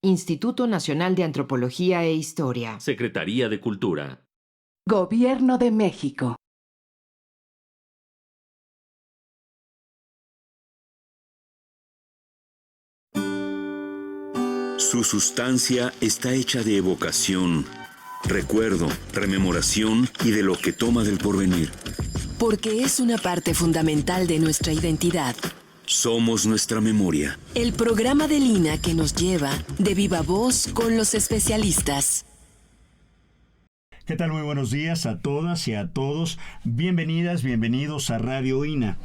Instituto Nacional de Antropología e Historia. Secretaría de Cultura. Gobierno de México. Su sustancia está hecha de evocación, recuerdo, rememoración y de lo que toma del porvenir. Porque es una parte fundamental de nuestra identidad. Somos nuestra memoria. El programa del INA que nos lleva de viva voz con los especialistas. ¿Qué tal? Muy buenos días a todas y a todos. Bienvenidas, bienvenidos a Radio INA.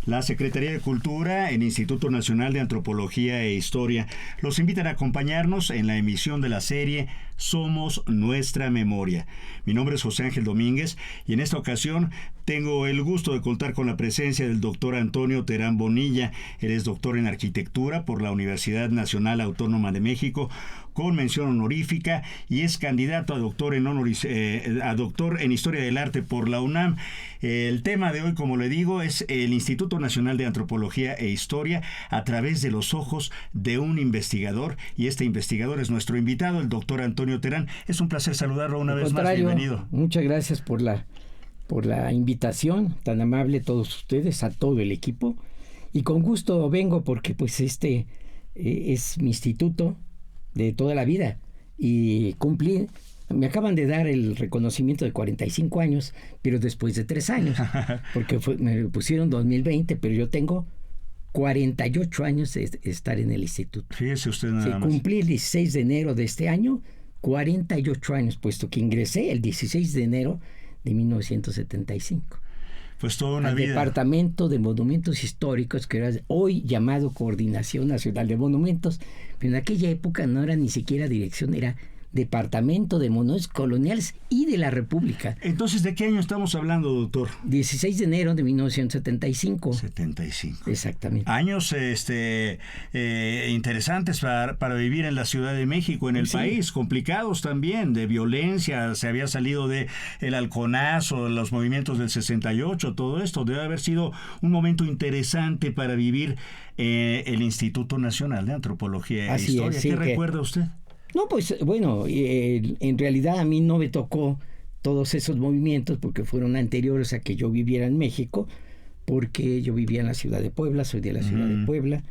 La Secretaría de Cultura, el Instituto Nacional de Antropología e Historia, los invitan a acompañarnos en la emisión de la serie Somos Nuestra Memoria. Mi nombre es José Ángel Domínguez y en esta ocasión tengo el gusto de contar con la presencia del doctor Antonio Terán Bonilla. Él es doctor en Arquitectura por la Universidad Nacional Autónoma de México, con mención honorífica, y es candidato a doctor en Historia del Arte por la UNAM. El tema de hoy, como le digo, es el Instituto Nacional de Antropología e Historia a través de los ojos de un investigador, y este investigador es nuestro invitado, el doctor Antonio Terán. Es un placer saludarlo una vez más. Bienvenido. Muchas gracias por la invitación tan amable, todos ustedes, a todo el equipo, y con gusto vengo porque pues este es mi instituto de toda la vida y cumplí. Me acaban de dar el reconocimiento de 45 años, pero después de 3 años, porque me pusieron 2020, pero yo tengo 48 años de estar en el instituto. Fíjese usted nada más. Cumplí el 16 de enero de este año, 48 años, puesto que ingresé el 16 de enero de 1975. Pues toda una al vida. Departamento de Monumentos Históricos, que era hoy llamado Coordinación Nacional de Monumentos, pero en aquella época no era ni siquiera dirección, era Departamento de Monumentos Coloniales y de la República. Entonces, ¿de qué año estamos hablando, doctor? 16 de enero de 1975. 75. Exactamente. Años interesantes para vivir en la Ciudad de México, en el país, complicados también, de violencia. Se había salido de el halconazo, los movimientos del 68, todo esto. Debe haber sido un momento interesante para vivir el Instituto Nacional de Antropología e Historia. ¿Qué recuerda usted? No, pues bueno, en realidad a mí no me tocó todos esos movimientos porque fueron anteriores a que yo viviera en México, porque yo vivía en la ciudad de Puebla, soy de la ciudad de Puebla,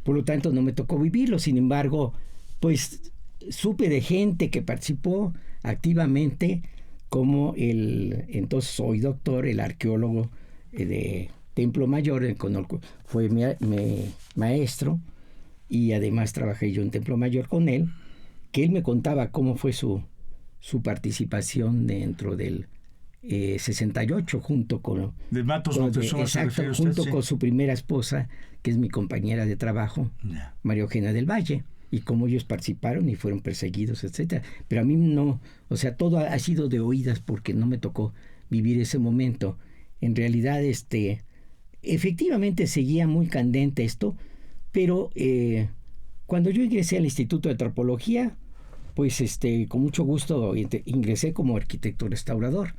por lo tanto no me tocó vivirlo. Sin embargo, pues supe de gente que participó activamente, como entonces hoy doctor, el arqueólogo de Templo Mayor, fue mi maestro, y además trabajé yo en Templo Mayor con él, que él me contaba cómo fue su participación dentro del 68, junto con... De Matos Montezuma, exacto, junto con su primera esposa, que es mi compañera de trabajo, María Eugenia del Valle, y cómo ellos participaron y fueron perseguidos, etcétera. Pero a mí no, o sea, todo ha sido de oídas porque no me tocó vivir ese momento. En realidad, efectivamente seguía muy candente esto, pero cuando yo ingresé al Instituto de Antropología, pues con mucho gusto ingresé como arquitecto restaurador,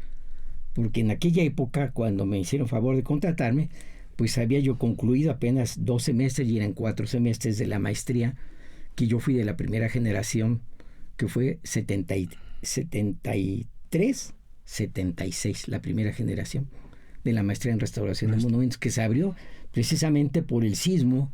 porque en aquella época, cuando me hicieron favor de contratarme, pues había yo concluido apenas 2 semestres y eran 4 semestres de la maestría, que yo fui de la primera generación, que fue 73, 76, la primera generación de la maestría en restauración de monumentos, que se abrió precisamente por el sismo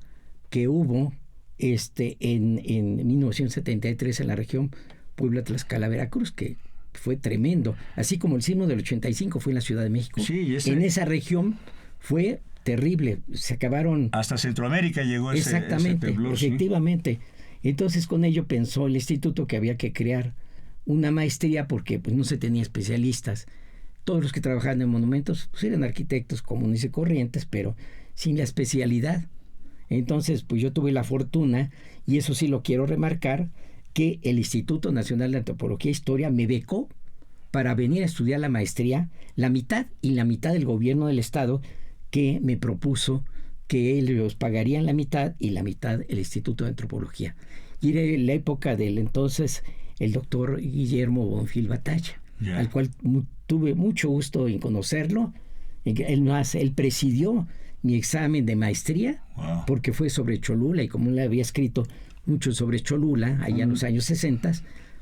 que hubo en 1973 en la región Puebla-Tlaxcala, Veracruz, que fue tremendo, así como el sismo del 85 fue en la Ciudad de México. Sí, en esa región fue terrible, se acabaron... Hasta Centroamérica llegó ese temblor. Efectivamente. Entonces con ello pensó el instituto que había que crear una maestría porque pues no se tenía especialistas. Todos los que trabajaban en monumentos pues, eran arquitectos comunes y corrientes, pero sin la especialidad. Entonces, pues yo tuve la fortuna, y eso sí lo quiero remarcar, que el Instituto Nacional de Antropología e Historia me becó para venir a estudiar la maestría, la mitad del gobierno del Estado, que me propuso que ellos pagarían la mitad y la mitad el Instituto de Antropología. Y era la época del entonces el doctor Guillermo Bonfil Batalla, al cual tuve mucho gusto en conocerlo. Él presidió mi examen de maestría, porque fue sobre Cholula, y como él había escrito mucho sobre Cholula, allá en los años 60,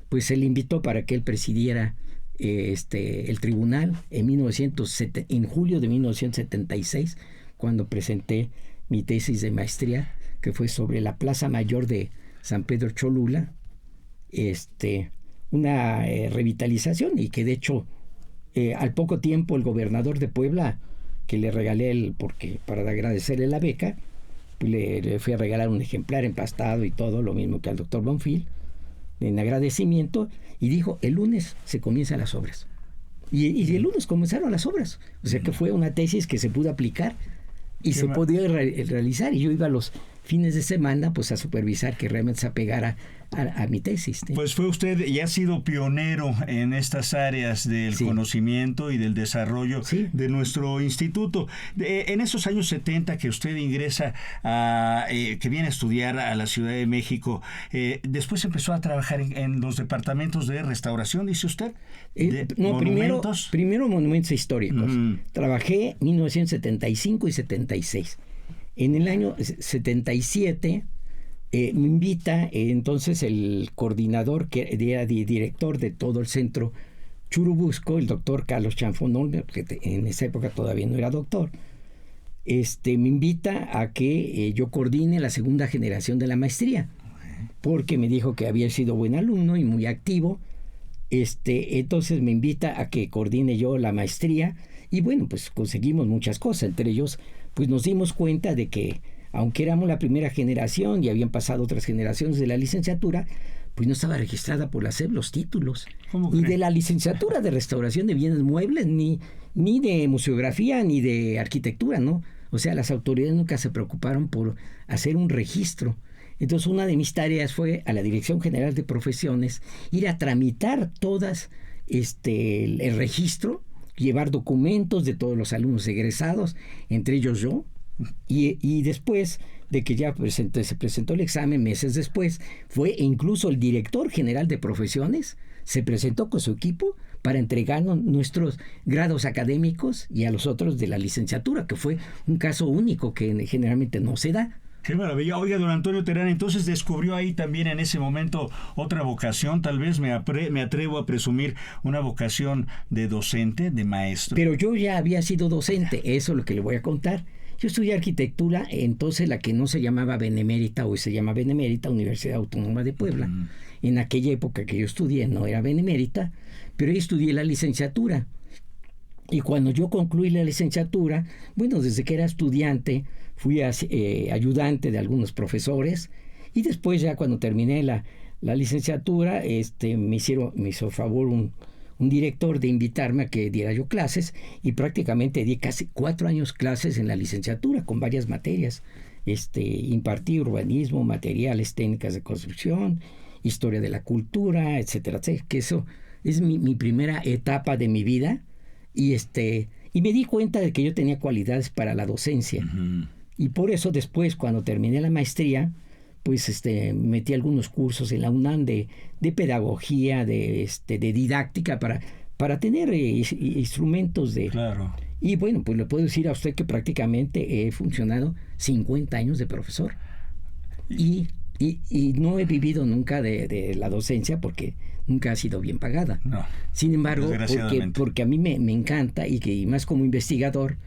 pues se le invitó para que él presidiera el tribunal en julio de 1976, cuando presenté mi tesis de maestría, que fue sobre la Plaza Mayor de San Pedro Cholula, una revitalización, y que de hecho al poco tiempo el gobernador de Puebla, que le regalé porque para agradecerle la beca, pues le fui a regalar un ejemplar emplastado y todo, lo mismo que al doctor Bonfil, en agradecimiento, y dijo, el lunes se comienzan las obras. Y el lunes comenzaron las obras. O sea que fue una tesis que se pudo aplicar y se podía realizar. Y yo iba los fines de semana pues a supervisar que realmente se apegara a mi tesis. Pues fue usted y ha sido pionero en estas áreas del conocimiento y del desarrollo de nuestro instituto. En esos años 70 que usted ingresa que viene a estudiar a la Ciudad de México, después empezó a trabajar en los departamentos de restauración, dice usted. Primero monumentos históricos. Trabajé 1975 y 76. En el año 77 me invita entonces el coordinador, que era director de todo el centro Churubusco, el doctor Carlos Chanfonón, que en esa época todavía no era doctor, me invita a que yo coordine la segunda generación de la maestría, porque me dijo que había sido buen alumno y muy activo. Entonces me invita a que coordine yo la maestría, y bueno, pues conseguimos muchas cosas. Entre ellos, pues nos dimos cuenta de que aunque éramos la primera generación y habían pasado otras generaciones de la licenciatura, pues no estaba registrada por la SEP los títulos. Ni de la licenciatura de restauración de bienes muebles, ni de museografía, ni de arquitectura, ¿no? O sea, las autoridades nunca se preocuparon por hacer un registro. Entonces, una de mis tareas fue a la Dirección General de Profesiones ir a tramitar todas el registro, llevar documentos de todos los alumnos egresados, entre ellos yo, y después de que ya se presentó el examen, meses después, fue incluso el director general de profesiones, se presentó con su equipo para entregarnos nuestros grados académicos y a los otros de la licenciatura, que fue un caso único que generalmente no se da. ¡Qué maravilla! Oiga, don Antonio Terán, entonces descubrió ahí también en ese momento otra vocación, tal vez me atrevo a presumir una vocación de docente, de maestro. Pero yo ya había sido docente, eso es lo que le voy a contar. Yo estudié arquitectura, entonces la que no se llamaba Benemérita, hoy se llama Benemérita, Universidad Autónoma de Puebla. En aquella época que yo estudié no era Benemérita, pero ahí estudié la licenciatura. Y cuando yo concluí la licenciatura, bueno, desde que era estudiante, fui ayudante de algunos profesores, y después ya cuando terminé la licenciatura, me hizo favor un director de invitarme a que diera yo clases, y prácticamente di casi 4 años clases en la licenciatura con varias materias. Impartí urbanismo, materiales, técnicas de construcción, historia de la cultura, etcétera, etcétera, que eso es mi primera etapa de mi vida, y me di cuenta de que yo tenía cualidades para la docencia. Y por eso después, cuando terminé la maestría, pues metí algunos cursos en la UNAM de pedagogía, de didáctica, para tener instrumentos de... Claro. Y bueno, pues le puedo decir a usted que prácticamente he funcionado 50 años de profesor. Y no he vivido nunca de la docencia porque nunca ha sido bien pagada. No, sin embargo, porque a mí me encanta, y más como investigador,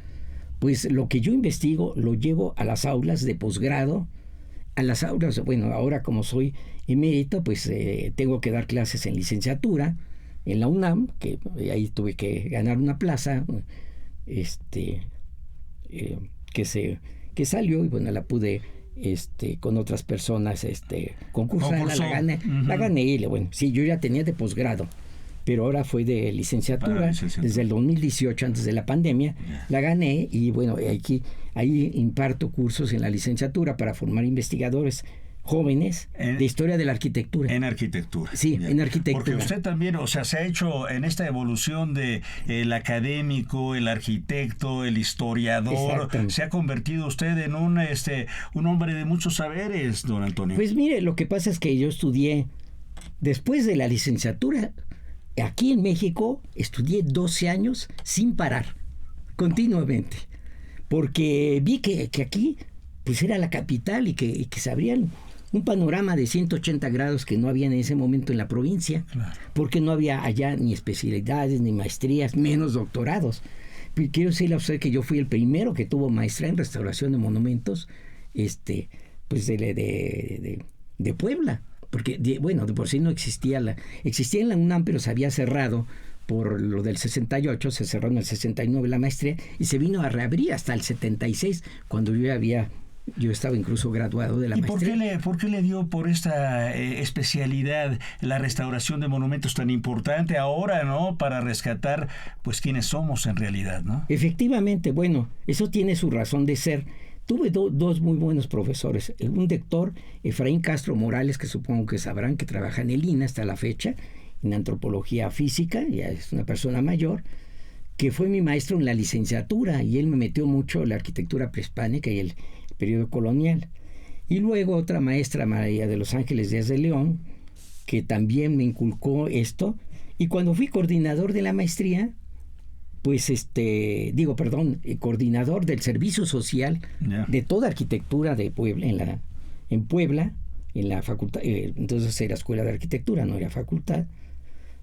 pues lo que yo investigo lo llevo a las aulas de posgrado, a las aulas, bueno, ahora como soy emérito, pues tengo que dar clases en licenciatura en la UNAM, que ahí tuve que ganar una plaza, que salió, y bueno, la pude con otras personas concursar, la gané, y bueno, sí, yo ya tenía de posgrado, pero ahora fue de licenciatura, desde el 2018, antes de la pandemia, la gané, y bueno, ahí imparto cursos en la licenciatura para formar investigadores jóvenes de historia de la arquitectura. En arquitectura. Sí, en arquitectura. Porque usted también, o sea, se ha hecho en esta evolución de el académico, el arquitecto, el historiador, se ha convertido usted en un hombre de muchos saberes, don Antonio. Pues mire, lo que pasa es que yo estudié, después de la licenciatura, aquí en México, estudié 12 años sin parar, continuamente, porque vi que aquí pues era la capital, y que se abrían un panorama de 180 grados que no había en ese momento en la provincia, porque no había allá ni especialidades, ni maestrías, menos doctorados. Pero quiero decirle a usted que yo fui el primero que tuvo maestría en restauración de monumentos, pues de Puebla, porque de por sí no existía existía en la UNAM, pero se había cerrado por lo del 68, se cerró en el 69 la maestría y se vino a reabrir hasta el 76, cuando yo estaba incluso graduado de la maestría. ¿Y por qué le dio por esta especialidad la restauración de monumentos tan importante ahora, ¿no? Para rescatar, pues, quiénes somos en realidad, ¿no? Efectivamente, bueno, eso tiene su razón de ser. Tuve dos muy buenos profesores. Un doctor, Efraín Castro Morales, que supongo que sabrán que trabaja en el INA hasta la fecha, en antropología física, ya es una persona mayor, que fue mi maestro en la licenciatura, y él me metió mucho en la arquitectura prehispánica y el periodo colonial. Y luego otra maestra, María de los Ángeles Díaz de León, que también me inculcó esto. Y cuando fui coordinador de la maestría, pues coordinador del servicio social de toda arquitectura de Puebla, en Puebla, en la facultad, entonces era escuela de arquitectura, no era facultad,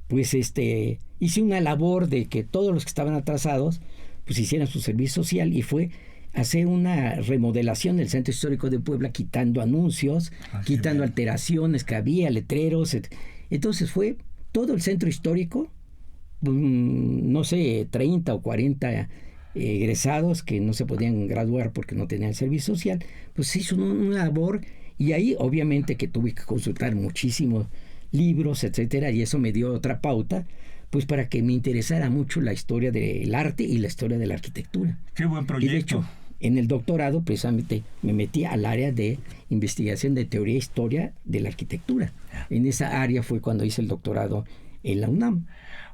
pues hice una labor de que todos los que estaban atrasados pues hicieran su servicio social, y fue hacer una remodelación del centro histórico de Puebla, quitando anuncios, quitando alteraciones que había, letreros. Entonces fue todo el centro histórico, no sé, 30 o 40 egresados que no se podían graduar porque no tenían servicio social, pues se hizo una labor, y ahí obviamente que tuve que consultar muchísimos libros, etcétera, y eso me dio otra pauta, pues para que me interesara mucho la historia del arte y la historia de la arquitectura. ¡Qué buen proyecto! Y de hecho, en el doctorado precisamente me metí al área de investigación de teoría e historia de la arquitectura. En esa área fue cuando hice el doctorado en la UNAM.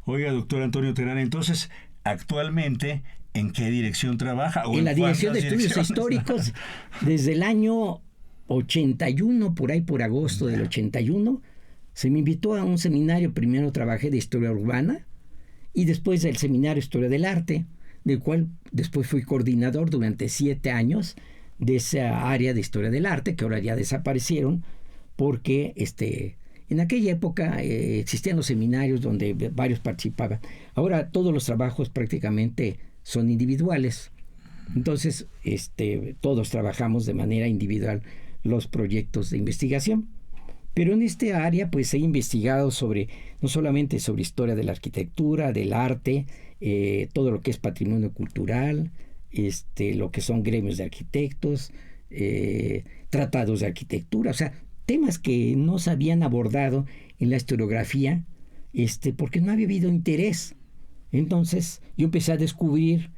Oiga, doctor Antonio Terán, entonces, actualmente, ¿en qué dirección trabaja? En la Dirección de Estudios Históricos, desde el año 81, por ahí por agosto del 81, se me invitó a un seminario. Primero trabajé de historia urbana y después del seminario Historia del Arte, del cual después fui coordinador durante 7 años de esa área de Historia del Arte, que ahora ya desaparecieron porque en aquella época existían los seminarios donde varios participaban. Ahora todos los trabajos prácticamente son individuales. Entonces, todos trabajamos de manera individual los proyectos de investigación. Pero en este área, pues he investigado no solamente sobre historia de la arquitectura, del arte, todo lo que es patrimonio cultural, lo que son gremios de arquitectos, tratados de arquitectura, o sea, temas que no se habían abordado en la historiografía, porque no había habido interés. Entonces, yo empecé a descubrir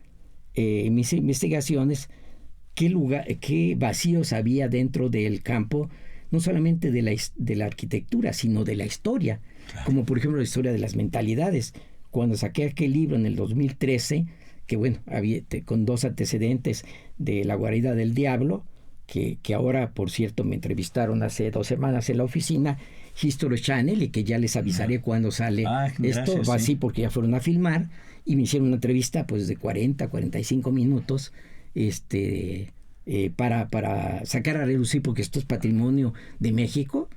en mis investigaciones qué vacíos había dentro del campo, no solamente de la arquitectura, sino de la historia, como por ejemplo la historia de las mentalidades. Cuando saqué aquel libro en el 2013, que bueno, había con 2 antecedentes de La guarida del diablo, que ahora, por cierto, me entrevistaron hace 2 semanas en la oficina, History Channel, y que ya les avisaré cuando sale esto, va así porque ya fueron a filmar, y me hicieron una entrevista pues de 45 minutos, para sacar a relucir, porque esto es patrimonio de México,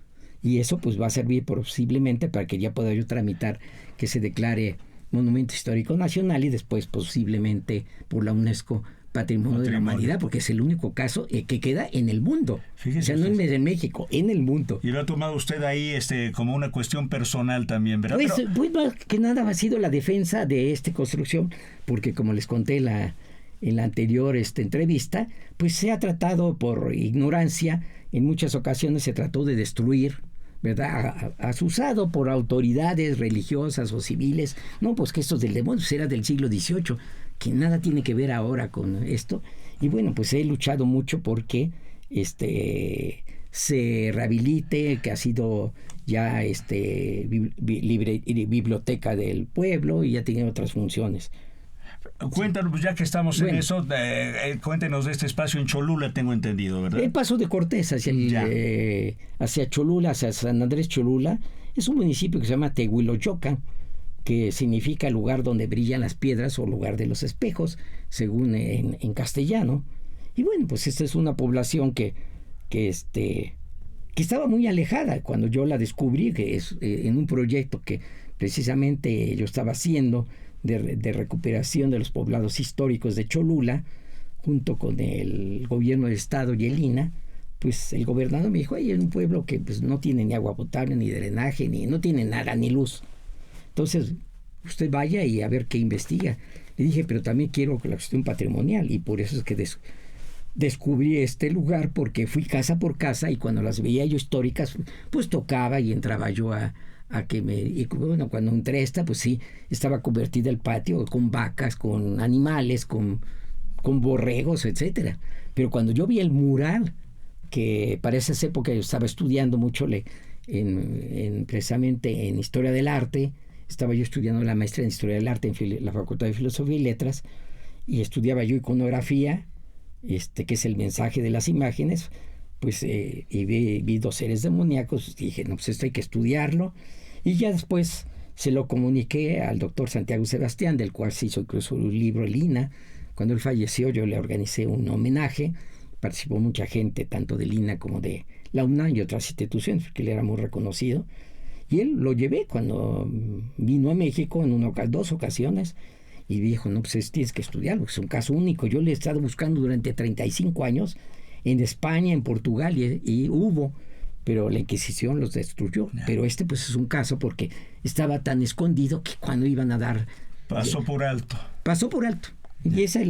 y eso pues va a servir posiblemente para que ya pueda yo tramitar que se declare Monumento Histórico Nacional, y después posiblemente por la UNESCO Patrimonio de la Humanidad, porque es el único caso que queda en el mundo. Fíjese, o sea, no en México, en el mundo. Y lo ha tomado usted ahí como una cuestión personal también, ¿verdad? Pues más que nada ha sido la defensa de esta construcción, porque como les conté en la anterior entrevista, pues se ha tratado por ignorancia, en muchas ocasiones se trató de destruir, ¿verdad? Asusado por autoridades religiosas o civiles. No, pues que esto del demonio era del siglo XVIII, que nada tiene que ver ahora con esto. Y bueno, pues he luchado mucho porque se rehabilite, que ha sido ya biblioteca del pueblo y ya tiene otras funciones. Cuéntanos, ya que estamos en eso, cuéntenos de este espacio en Cholula, tengo entendido, ¿verdad? El Paso de Cortés hacia Cholula, hacia San Andrés Cholula, es un municipio que se llama Tehuiloyocan, que significa lugar donde brillan las piedras o lugar de los espejos, según en castellano. Y bueno, pues esta es una población que que estaba muy alejada cuando yo la descubrí, que es en un proyecto que precisamente yo estaba haciendo de recuperación de los poblados históricos de Cholula, junto con el gobierno del estado y el INAH. Pues el gobernador me dijo, hay un pueblo que pues no tiene ni agua potable, ni drenaje, ni no tiene nada, ni luz. Entonces, usted vaya y a ver qué investiga. Le dije, pero también quiero la cuestión patrimonial, y por eso es que descubrí este lugar, porque fui casa por casa, y cuando las veía yo históricas, pues tocaba y entraba yo a que me... Y bueno, cuando entré a esta, pues sí, estaba convertida el patio con vacas, con animales, con borregos, etcétera. Pero cuando yo vi el mural, que para esas épocas yo estaba estudiando mucho precisamente en Historia del Arte, estaba yo estudiando la maestría en Historia del Arte en la Facultad de Filosofía y Letras, y estudiaba yo iconografía, que es el mensaje de las imágenes, pues y vi 2 seres demoníacos, y dije, no, pues esto hay que estudiarlo, y ya después se lo comuniqué al doctor Santiago Sebastián, del cual se hizo incluso un libro, el INAH. Cuando él falleció, yo le organicé un homenaje, participó mucha gente, tanto del INAH como de la UNAM y otras instituciones, porque él era muy reconocido, y él lo llevé cuando vino a México en 2 ocasiones, y dijo, no, pues tienes que estudiarlo, es un caso único. Yo le he estado buscando durante 35 años en España, en Portugal, y hubo, pero la Inquisición los destruyó. Pero pues es un caso porque estaba tan escondido que cuando iban a dar... Pasó por alto. Y esa es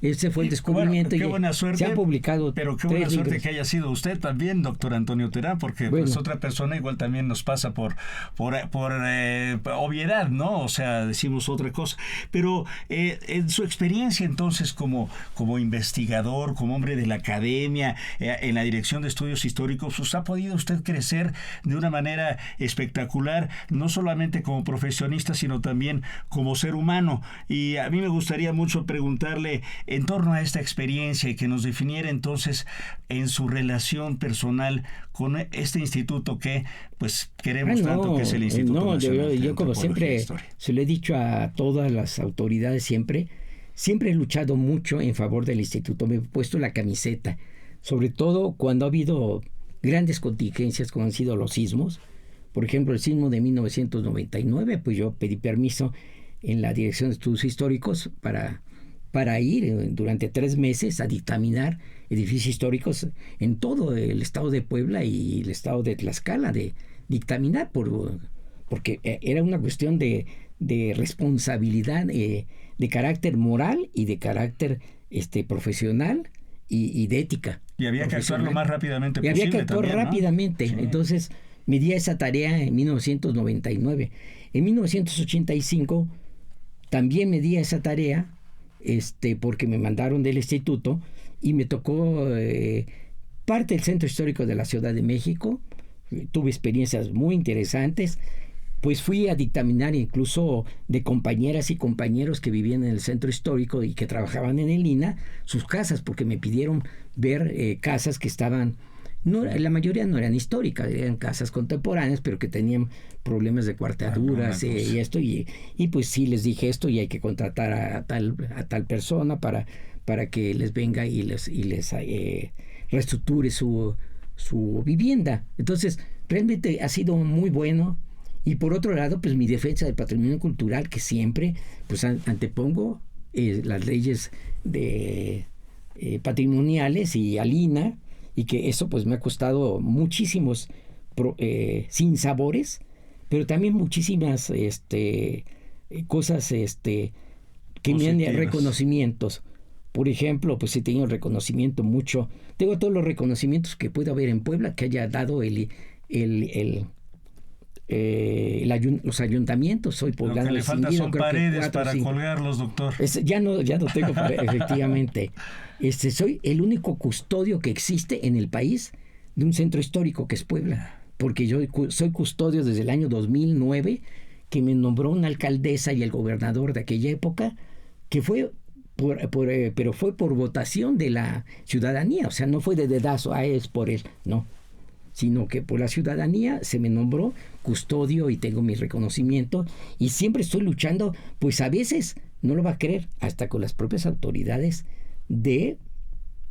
ese fue el descubrimiento. Bueno, qué buena suerte. Se han publicado. Pero qué buena suerte que haya sido usted también, doctor Antonio Terán, porque pues otra persona igual también nos pasa por obviedad, ¿no? O sea, decimos otra cosa. Pero en su experiencia entonces como investigador, como hombre de la academia, en la Dirección de Estudios Históricos, pues, ¿ha podido usted crecer de una manera espectacular, no solamente como profesionista, sino también como ser humano? Y a mí me gustaría mucho preguntarle en torno a esta experiencia y que nos definiera entonces en su relación personal con este instituto que pues queremos tanto, que es el Instituto Nacional de yo como siempre se lo he dicho a todas las autoridades, siempre he luchado mucho en favor del instituto, me he puesto la camiseta, sobre todo cuando ha habido grandes contingencias como han sido los sismos. Por ejemplo, el sismo de 1999, pues yo pedí permiso en la Dirección de Estudios Históricos para ir durante 3 meses a dictaminar edificios históricos en todo el estado de Puebla y el estado de Tlaxcala, de dictaminar, porque era una cuestión de responsabilidad, de carácter moral y de carácter profesional y de ética. Y había que actuar lo más rápidamente posible. Y había que actuar también, rápidamente. ¿No? Sí. Entonces me di a esa tarea en 1999. En 1985 también me di a esa tarea, porque me mandaron del instituto y me tocó parte del Centro Histórico de la Ciudad de México. Tuve experiencias muy interesantes, pues fui a dictaminar incluso de compañeras y compañeros que vivían en el Centro Histórico y que trabajaban en el INAH, sus casas, porque me pidieron ver casas que estaban, la mayoría no eran históricas, eran casas contemporáneas, pero que tenían problemas de cuarteaduras y esto, y pues sí les dije esto, y hay que contratar a tal persona para que les venga y les reestructure su vivienda. Entonces realmente ha sido muy bueno. Y por otro lado, pues mi defensa del patrimonio cultural, que siempre pues antepongo las leyes patrimoniales y al INAH, y que eso pues me ha costado muchísimos sinsabores, pero también muchísimas cosas que positivas. Me han reconocimientos. Por ejemplo, pues he tenido reconocimiento mucho. Tengo todos los reconocimientos que pueda haber en Puebla que haya dado los ayuntamientos. Soy poblano. Lo que le falta son paredes para colgarlos, doctor. Ya no tengo efectivamente. Soy el único custodio que existe en el país de un centro histórico, que es Puebla, porque yo soy custodio desde el año 2009, que me nombró una alcaldesa y el gobernador de aquella época, que fue pero fue por votación de la ciudadanía, o sea, no fue de dedazo, es por él, no, sino que por la ciudadanía se me nombró custodio y tengo mi reconocimiento, y siempre estoy luchando, pues a veces, no lo va a creer, hasta con las propias autoridades de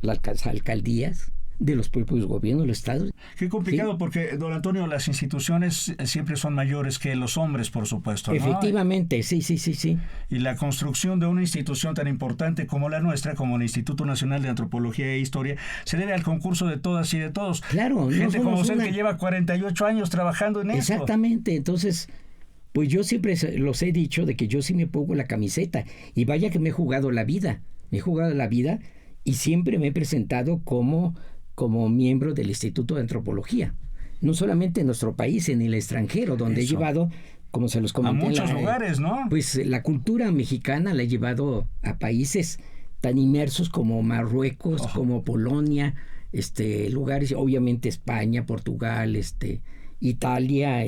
las alcaldías, de los propios gobiernos, los estados. Qué complicado, Sí. porque, don Antonio, las instituciones siempre son mayores que los hombres, por supuesto, ¿no? Efectivamente, sí. Y la construcción de una institución tan importante como la nuestra, como el Instituto Nacional de Antropología e Historia, se debe al concurso de todas y de todos. Claro, no Gente como somos usted una- que lleva 48 años trabajando en esto. Exactamente, entonces, pues yo siempre los he dicho de que yo sí me pongo la camiseta, y vaya que me he jugado la vida, y siempre me he presentado como miembro del Instituto de Antropología, no solamente en nuestro país, en el extranjero, donde he Eso. llevado, como se los A comenté, muchos lugares, ¿no? pues la cultura mexicana la he llevado a países tan inmersos como Marruecos, como Polonia, lugares, obviamente España, Portugal, Italia,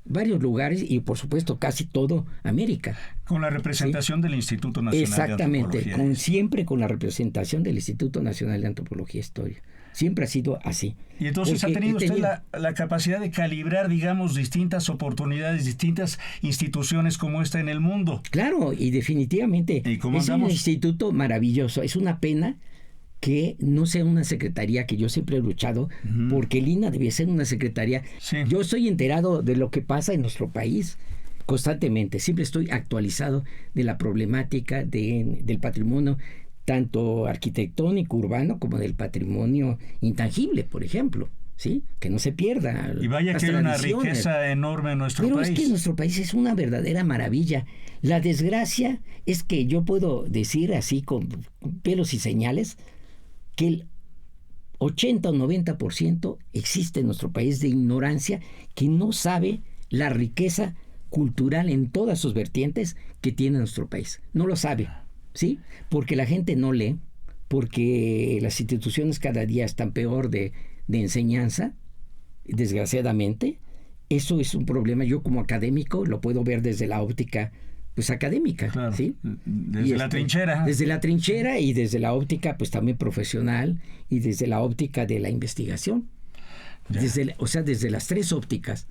varios lugares, y por supuesto casi todo América. Con la representación del Instituto Nacional de Exactamente, Antropología. siempre con la representación del Instituto Nacional de Antropología e Historia. Siempre ha sido así. Y entonces Porque ha tenido he usted la capacidad de calibrar, digamos, distintas oportunidades, distintas instituciones como esta en el mundo. Claro, y definitivamente ¿Y cómo es un andamos? instituto maravilloso. Es una pena que no sea una secretaría, que yo siempre he luchado, porque el INA debía ser una secretaría. Sí. Yo estoy enterado de lo que pasa en nuestro país constantemente. Siempre estoy actualizado de la problemática del patrimonio, tanto arquitectónico, urbano, como del patrimonio intangible, por ejemplo. ¿Sí? Que no se pierda. Y vaya las que hay una tradiciones. riqueza enorme en nuestro Pero país. es que nuestro país es una verdadera maravilla. La desgracia es que yo puedo decir así con pelos y señales que el 80 o 90% existe en nuestro país de ignorancia, que no sabe la riqueza cultural en todas sus vertientes que tiene nuestro país. No lo sabe, ¿sí? Porque la gente no lee, porque las instituciones cada día están peor de enseñanza, desgraciadamente. Eso es un problema. Yo como académico lo puedo ver desde la óptica pues académica, Claro, ¿sí? desde la trinchera. Desde la trinchera y desde la óptica pues también profesional y desde la óptica de la investigación. Ya. Desde las tres ópticas,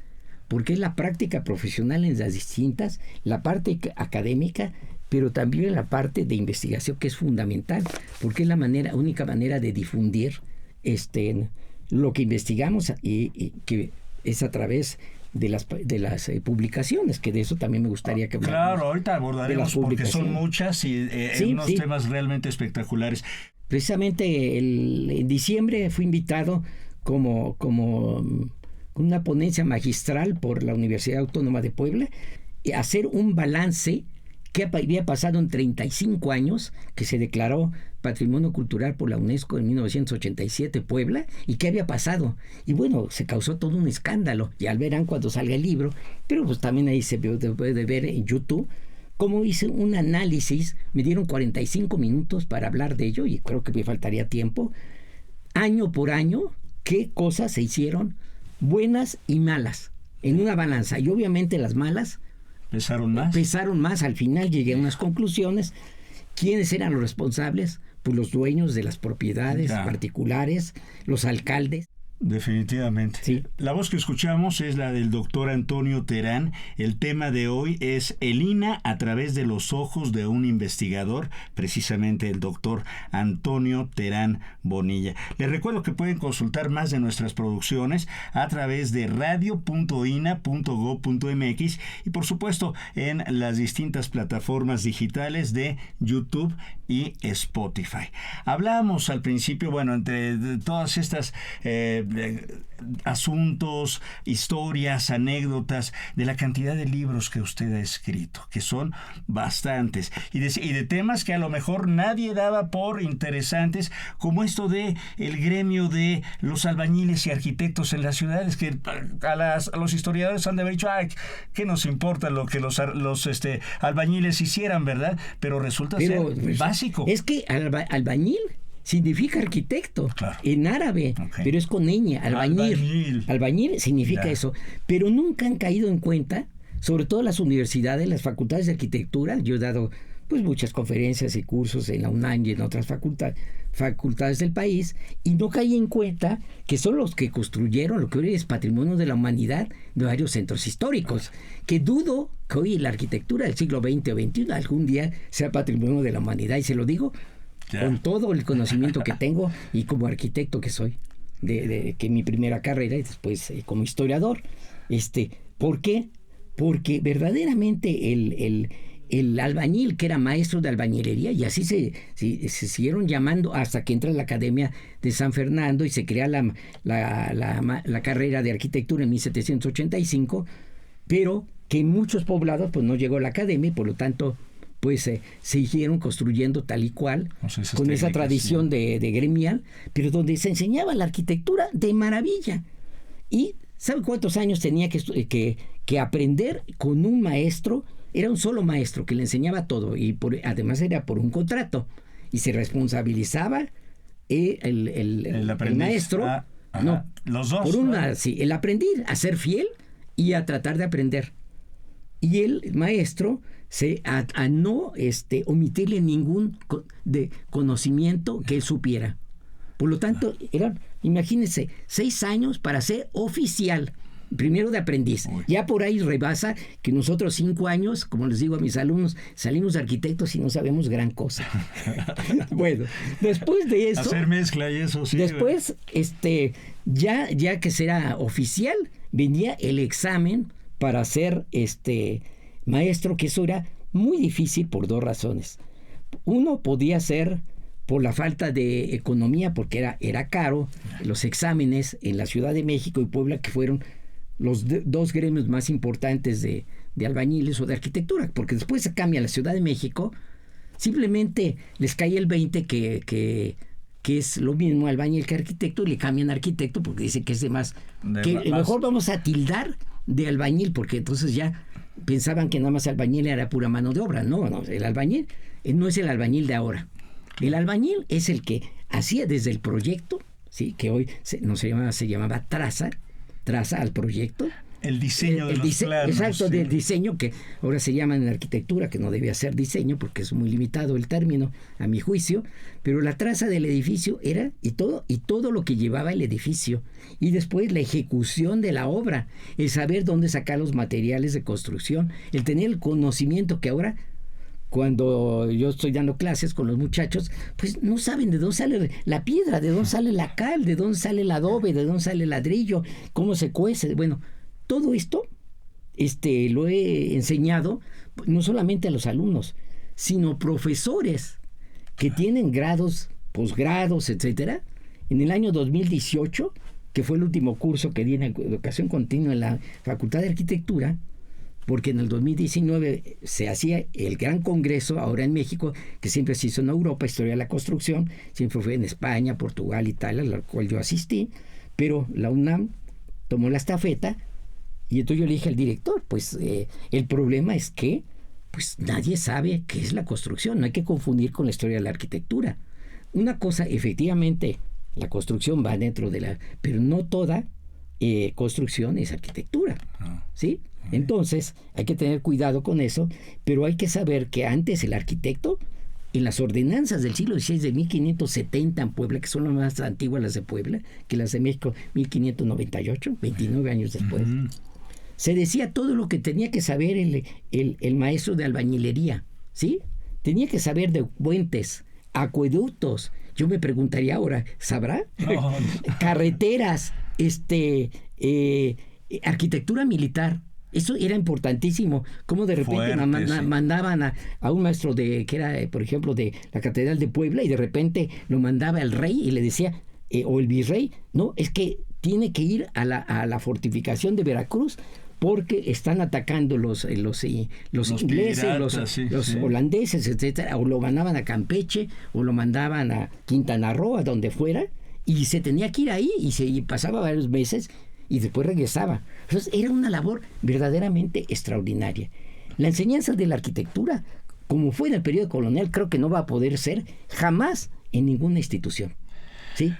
porque es la práctica profesional en las distintas, la parte académica, pero también la parte de investigación, que es fundamental, porque es la única manera de difundir lo que investigamos, y que es a través de las publicaciones, que de eso también me gustaría que habláramos. Claro, ahorita abordaremos porque son muchas y unos temas realmente espectaculares. Precisamente en diciembre fui invitado como una ponencia magistral por la Universidad Autónoma de Puebla a hacer un balance que había pasado en 35 años, que se declaró Patrimonio Cultural por la UNESCO en 1987 Puebla, y qué había pasado. Y bueno, se causó todo un escándalo. Ya verán cuando salga el libro, pero pues también ahí se puede ver en YouTube cómo hice un análisis. Me dieron 45 minutos para hablar de ello, y creo que me faltaría tiempo. Año por año, qué cosas se hicieron, buenas y malas, en una balanza. Y obviamente las malas pesaron más. Al final llegué a unas conclusiones. ¿Quiénes eran los responsables? Pues los dueños de las propiedades particulares, los alcaldes. Definitivamente. Sí. La voz que escuchamos es la del doctor Antonio Terán. El tema de hoy es el INA a través de los ojos de un investigador, precisamente el doctor Antonio Terán Bonilla. Les recuerdo que pueden consultar más de nuestras producciones a través de radio.ina.gov.mx y por supuesto en las distintas plataformas digitales de YouTube y Spotify. Hablábamos al principio, entre todas estas asuntos, historias, anécdotas, de la cantidad de libros que usted ha escrito, que son bastantes, y de temas que a lo mejor nadie daba por interesantes, como esto de el gremio de los albañiles y arquitectos en las ciudades, que a los historiadores han de haber dicho, ¿qué nos importa lo que los albañiles hicieran, verdad? Pero resulta ser básico. Es que albañil significa arquitecto, claro, en árabe, pero es con ñ, albañil. Albañil significa eso, pero nunca han caído en cuenta, sobre todo las universidades, las facultades de arquitectura. Yo he dado pues muchas conferencias y cursos en la UNAM y en otras facultades del país, y no caí en cuenta que son los que construyeron lo que hoy es patrimonio de la humanidad de varios centros históricos, que dudo que hoy la arquitectura del siglo XX o XXI algún día sea patrimonio de la humanidad, y se lo digo con todo el conocimiento que tengo y como arquitecto que soy, que mi primera carrera y después como historiador. ¿Por qué? Porque verdaderamente el albañil, que era maestro de albañilería, y así se siguieron llamando hasta que entra a la Academia de San Fernando y se crea la carrera de arquitectura en 1785, pero que en muchos poblados pues no llegó a la academia y por lo tanto pues siguieron construyendo tal y cual, con esa tradición de gremial, pero donde se enseñaba la arquitectura de maravilla. Y ¿sabe cuántos años tenía que aprender con un maestro? Era un solo maestro que le enseñaba todo y además era por un contrato y se responsabilizaba el maestro. No, los dos. El aprendiz a ser fiel y a tratar de aprender. Y el maestro a no omitirle ningún conocimiento que él supiera. Por lo tanto, imagínense, 6 años para ser oficial, primero de aprendiz. Ya por ahí rebasa que nosotros 5 años, como les digo a mis alumnos, salimos de arquitectos y no sabemos gran cosa. Bueno, después de eso... Hacer mezcla y eso, sí. Después, ya que será oficial, venía el examen para ser maestro, que eso era muy difícil por 2 razones. Uno podía ser por la falta de economía, porque era caro. Los exámenes en la Ciudad de México y Puebla, que fueron los 2 gremios más importantes de albañiles o de arquitectura, porque después se cambia a la Ciudad de México, simplemente les cae el 20 que es lo mismo albañil que arquitecto, y le cambian a arquitecto porque dice que es de más, mejor vamos a tildar de albañil, porque entonces ya pensaban que nada más albañil era pura mano de obra. No, el albañil no es el albañil de ahora. El albañil es el que hacía desde el proyecto, ¿sí? Que hoy se llamaba traza al proyecto. El diseño de los planos. Exacto, sí. Del diseño, que ahora se llama en arquitectura, que no debía ser diseño porque es muy limitado el término, a mi juicio, pero la traza del edificio era y todo lo que llevaba el edificio. Y después la ejecución de la obra, el saber dónde sacar los materiales de construcción, el tener el conocimiento que ahora, cuando yo estoy dando clases con los muchachos, pues no saben de dónde sale la piedra, de dónde sale la cal, de dónde sale el adobe, de dónde sale el ladrillo, cómo se cuece. Bueno, todo esto lo he enseñado no solamente a los alumnos, sino profesores que tienen grados, posgrados, etcétera. En el año 2018, que fue el último curso que di en educación continua en la Facultad de Arquitectura, porque en el 2019 se hacía el gran congreso ahora en México, que siempre se hizo en Europa, Historia de la Construcción, siempre fue en España, Portugal, Italia, al cual yo asistí, pero la UNAM tomó la estafeta. Y entonces yo le dije al director, pues el problema es que pues nadie sabe qué es la construcción, no hay que confundir con la historia de la arquitectura. Una cosa, efectivamente, la construcción va dentro de pero no toda construcción es arquitectura, ¿sí? Entonces hay que tener cuidado con eso, pero hay que saber que antes el arquitecto, en las ordenanzas del siglo XVI de 1570 en Puebla, que son las más antiguas las de Puebla, que las de México 1598, 29 años después, se decía todo lo que tenía que saber el maestro de albañilería, ¿sí? Tenía que saber de puentes, acueductos. Yo me preguntaría ahora, ¿sabrá? No. Carreteras, arquitectura militar. Eso era importantísimo. Como de repente mandaban a un maestro que era, por ejemplo, de la Catedral de Puebla, y de repente lo mandaba el rey y le decía, o el virrey, no, es que tiene que ir a la fortificación de Veracruz, porque están atacando los ingleses, piratas, los holandeses, etcétera, o lo mandaban a Campeche, o lo mandaban a Quintana Roo, a donde fuera, y se tenía que ir ahí, y pasaba varios meses, y después regresaba. Entonces era una labor verdaderamente extraordinaria. La enseñanza de la arquitectura, como fue en el periodo colonial, creo que no va a poder ser jamás en ninguna institución, ¿sí?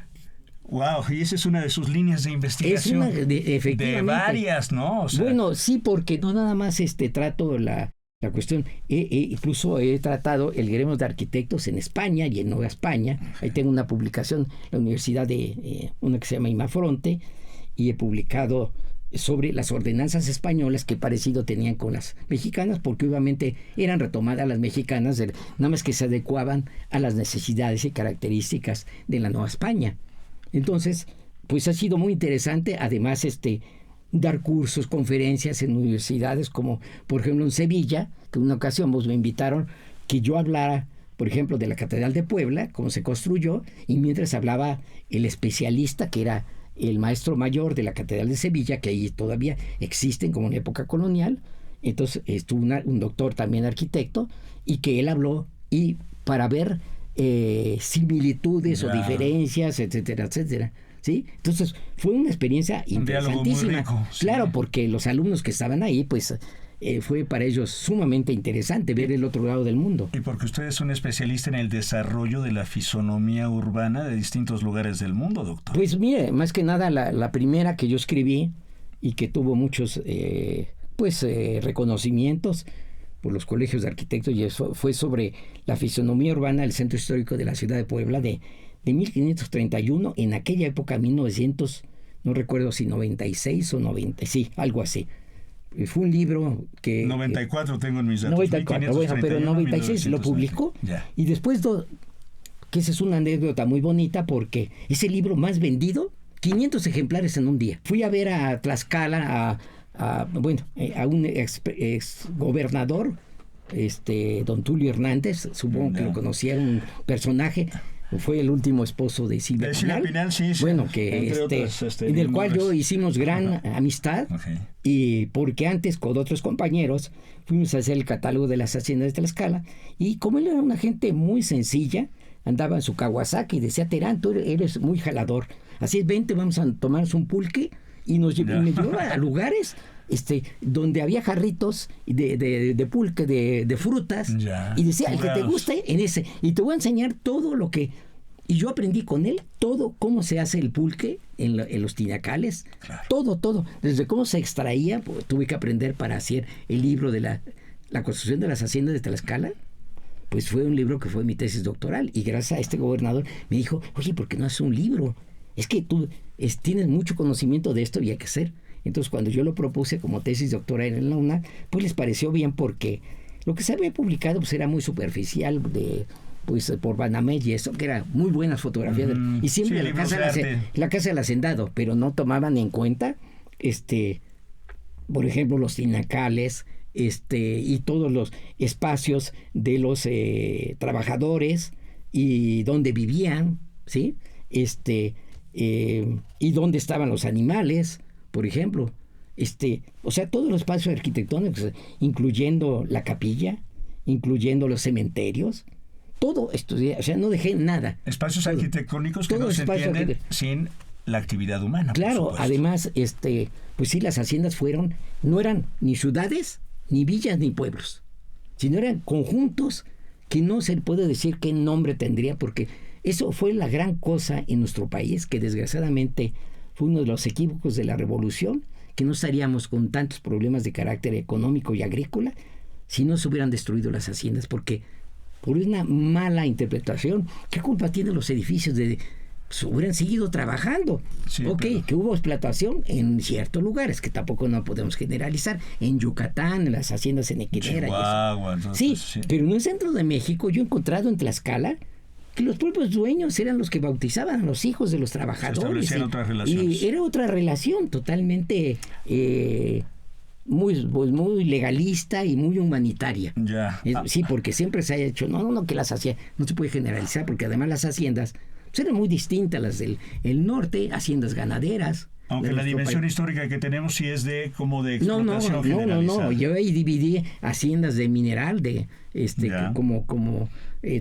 Wow, y esa es una de sus líneas de investigación. Efectivamente. De varias, ¿no? O sea, bueno, sí, porque no nada más trato la cuestión. Incluso he tratado el gremio de arquitectos en España y en Nueva España. Ahí tengo una publicación, la universidad una que se llama Imafronte, y he publicado sobre las ordenanzas españolas que parecido tenían con las mexicanas, porque obviamente eran retomadas las mexicanas, nada más que se adecuaban a las necesidades y características de la Nueva España. Entonces, pues ha sido muy interesante, además dar cursos, conferencias en universidades, como por ejemplo en Sevilla, que en una ocasión me invitaron que yo hablara, por ejemplo, de la Catedral de Puebla, cómo se construyó, y mientras hablaba el especialista, que era el maestro mayor de la Catedral de Sevilla, que ahí todavía existen como en época colonial. Entonces estuvo un doctor también arquitecto, y que él habló y para ver similitudes o diferencias, etcétera, etcétera. ¿Sí? Entonces fue una experiencia interesantísima. Rico, sí. Claro, porque los alumnos que estaban ahí, pues fue para ellos sumamente interesante ver el otro lado del mundo. Y porque usted es un especialista en el desarrollo de la fisonomía urbana de distintos lugares del mundo, doctor. Pues mire, más que nada la primera que yo escribí y que tuvo muchos reconocimientos por los colegios de arquitectos, y eso fue sobre la fisonomía urbana del centro histórico de la ciudad de Puebla de 1531, en aquella época 1900, no recuerdo si 96 o 90, sí, algo así. Fue un libro que... 94 tengo en mis datos. 94, bueno, pero en 96 lo publicó. Ya. Y después, que esa es una anécdota muy bonita, porque es el libro más vendido, 500 ejemplares en un día. Fui a ver a Tlaxcala, a un ex gobernador, don Tulio Hernández, supongo que lo conocía, un personaje... Fue el último esposo de Silvia Pinal. Sí. Bueno, que en el cual yo hicimos gran amistad. Okay. Y porque antes con otros compañeros fuimos a hacer el catálogo de las haciendas de Tlaxcala, y como él era una gente muy sencilla, andaba en su Kawasaki y decía: Terán, tú eres muy jalador, así es, vente, vamos a tomarnos un pulque, y me llevaba a lugares donde había jarritos de pulque, de frutas, y decía: el que te guste, en ese, y te voy a enseñar todo lo que... Y yo aprendí con él todo cómo se hace el pulque en los tinacales, claro. todo, desde cómo se extraía. Pues, tuve que aprender para hacer el libro de la construcción de las haciendas de Tlaxcala. Pues fue un libro que fue mi tesis doctoral, y gracias a este gobernador me dijo: oye, ¿por qué no haces un libro? Es que tú tienes mucho conocimiento de esto y hay que hacer. Entonces, cuando yo lo propuse como tesis doctoral en la UNAM, pues les pareció bien, porque lo que se había publicado pues era muy superficial, por Banamex y eso, que era muy buenas fotografías. Y siempre sí, la casa del hacendado, pero no tomaban en cuenta, por ejemplo, los tinacales, y todos los espacios de los trabajadores y dónde vivían, ¿sí? Y dónde estaban los animales, por ejemplo. O sea, todos los espacios arquitectónicos, incluyendo la capilla, incluyendo los cementerios, todo esto, o sea, no dejé nada. Espacios arquitectónicos que no se entienden sin la actividad humana. Claro, además, pues sí, las haciendas no eran ni ciudades, ni villas, ni pueblos, sino eran conjuntos que no se puede decir qué nombre tendría, porque eso fue la gran cosa en nuestro país, que desgraciadamente fue uno de los equívocos de la revolución, que no estaríamos con tantos problemas de carácter económico y agrícola si no se hubieran destruido las haciendas, porque por una mala interpretación, ¿qué culpa tienen los edificios hubieran seguido trabajando? Sí, que hubo explotación en ciertos lugares, que tampoco no podemos generalizar, en Yucatán, en las haciendas en Equinera. Chihuahua, sí, pero en el centro de México yo he encontrado en Tlaxcala que los propios dueños eran los que bautizaban a los hijos de los trabajadores. Se establecían otras relaciones. Y era otra relación totalmente muy legalista y muy humanitaria. Ya. Sí, porque siempre se ha hecho, no, que las haciendas, no se puede generalizar, porque además las haciendas pues, eran muy distintas, las del norte, haciendas ganaderas. Aunque la dimensión histórica que tenemos sí es de explotación generalizada. No, yo ahí dividí haciendas de mineral, como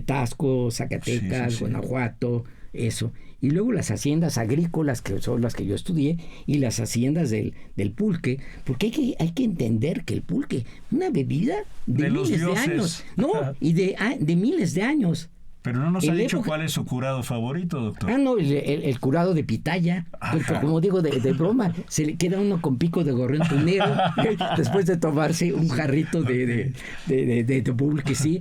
Tasco, Zacatecas, sí. Guanajuato, eso. Y luego las haciendas agrícolas, que son las que yo estudié, y las haciendas del pulque, porque hay que entender que el pulque, una bebida de miles de años, y de miles de años. Pero no nos ha dicho cuál es su curado favorito, doctor. El curado de pitaya, porque como digo, de broma, se le queda uno con pico de gorrión tunero después de tomarse un jarrito de pulque, sí.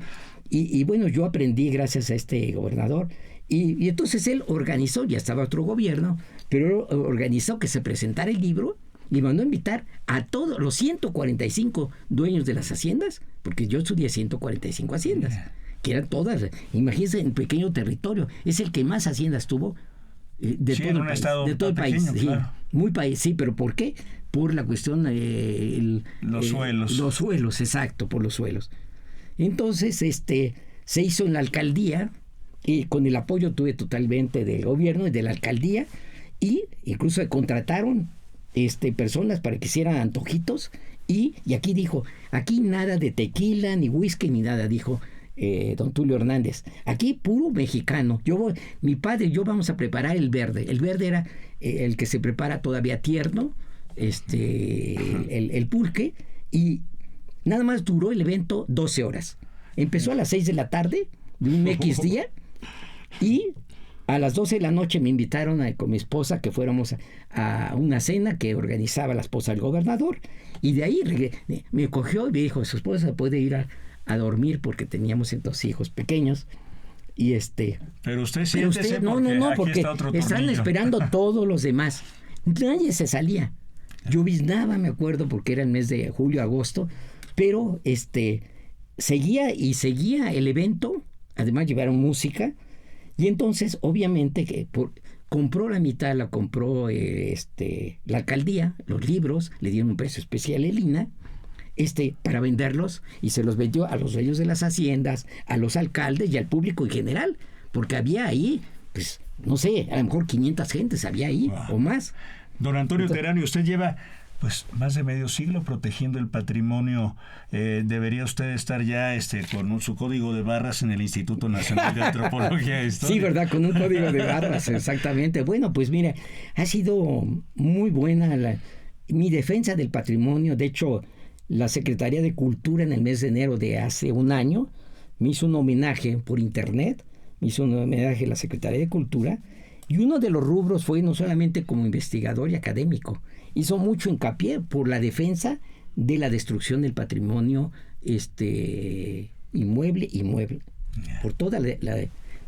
Y bueno, yo aprendí gracias a este gobernador, y entonces él organizó, ya estaba otro gobierno, pero organizó que se presentara el libro y mandó a invitar a todos los 145 dueños de las haciendas, porque yo estudié 145 haciendas, que eran todas, imagínense, en pequeño territorio, es el que más haciendas tuvo de sí, todo el país. Estado de todo el país, pequeño, sí, claro. muy país, sí, pero ¿por qué? Por la cuestión los suelos. Los suelos, exacto, por los suelos. Entonces, se hizo en la alcaldía, y con el apoyo tuve totalmente del gobierno y de la alcaldía, y incluso se contrataron personas para que hicieran antojitos, y aquí dijo, aquí nada de tequila, ni whisky, ni nada, dijo don Tulio Hernández, aquí puro mexicano. Mi padre y yo vamos a preparar el verde. El verde era el que se prepara todavía tierno, el pulque, y nada más duró el evento 12 horas. Empezó a las 6 de la tarde de un X día, y a las 12 de la noche me invitaron con mi esposa que fuéramos a una cena que organizaba la esposa del gobernador, y de ahí me cogió y me dijo, su esposa puede ir a dormir, porque teníamos entonces hijos pequeños, y Pero usted siéntese, porque está otro están tornillo. esperando todos los demás. Nadie se salía. Lloviznaba, me acuerdo, porque era el mes de julio, agosto, pero seguía el evento. Además llevaron música, y entonces obviamente que compró la mitad, la compró la alcaldía, los libros, le dieron un precio especial a Lina, para venderlos, y se los vendió a los dueños de las haciendas, a los alcaldes y al público en general, porque había ahí, pues, no sé, a lo mejor 500 gentes había ahí, o más. Don Antonio Terán, usted lleva pues más de medio siglo protegiendo el patrimonio. Debería usted estar ya con su código de barras en el Instituto Nacional de Antropología e Historia. Sí, ¿verdad? Con un código de barras, exactamente. Bueno, pues mira, ha sido muy buena mi defensa del patrimonio. De hecho, la Secretaría de Cultura en el mes de enero de hace un año me hizo un homenaje por internet, me hizo un homenaje a la Secretaría de Cultura, y uno de los rubros fue no solamente como investigador y académico, hizo mucho hincapié por la defensa de la destrucción del patrimonio inmueble, por toda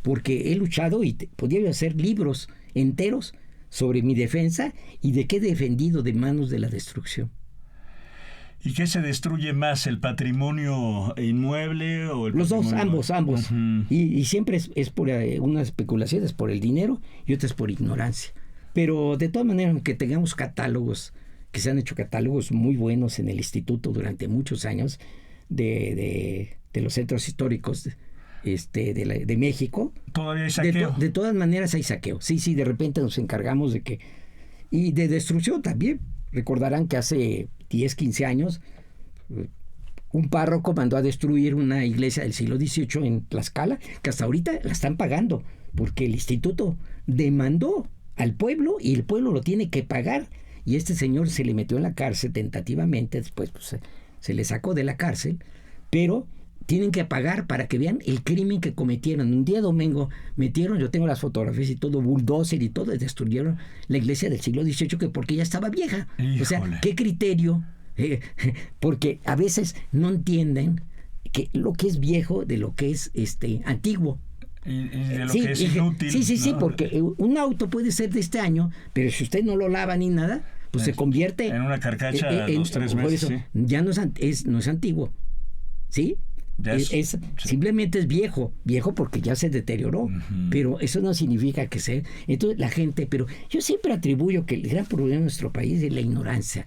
porque he luchado y podía hacer libros enteros sobre mi defensa y de qué he defendido de manos de la destrucción. ¿Y qué se destruye más, el patrimonio inmueble o el Los patrimonio? dos, ambos. Uh-huh. Y siempre es por unas especulaciones por el dinero y otras por ignorancia. Pero de todas maneras, aunque tengamos catálogos, que se han hecho catálogos muy buenos en el instituto durante muchos años de los centros históricos de México. ¿Todavía hay saqueo? De todas maneras hay saqueo. Sí, de repente nos encargamos de que... Y de destrucción también. Recordarán que hace 10, 15 años un párroco mandó a destruir una iglesia del siglo XVIII en Tlaxcala, que hasta ahorita la están pagando, porque el instituto demandó al pueblo y el pueblo lo tiene que pagar. Y este señor se le metió en la cárcel tentativamente, después pues, se le sacó de la cárcel, pero tienen que pagar para que vean el crimen que cometieron. Un día domingo metieron, yo tengo las fotografías y todo, bulldozer y todo, y destruyeron la iglesia del siglo XVIII porque ya estaba vieja. Híjole. O sea, ¿qué criterio? Porque a veces no entienden que lo que es viejo de lo que es antiguo. Y de lo que es inútil. Sí, ¿no? porque un auto puede ser de este año, pero si usted no lo lava ni nada, pues se convierte en una carcacha a los 3 meses. Por eso, ¿sí? ya no es antiguo, ¿sí? Sí. Simplemente es viejo porque ya se deterioró, pero eso no significa que sea. Entonces la gente, pero yo siempre atribuyo que el gran problema de nuestro país es la ignorancia,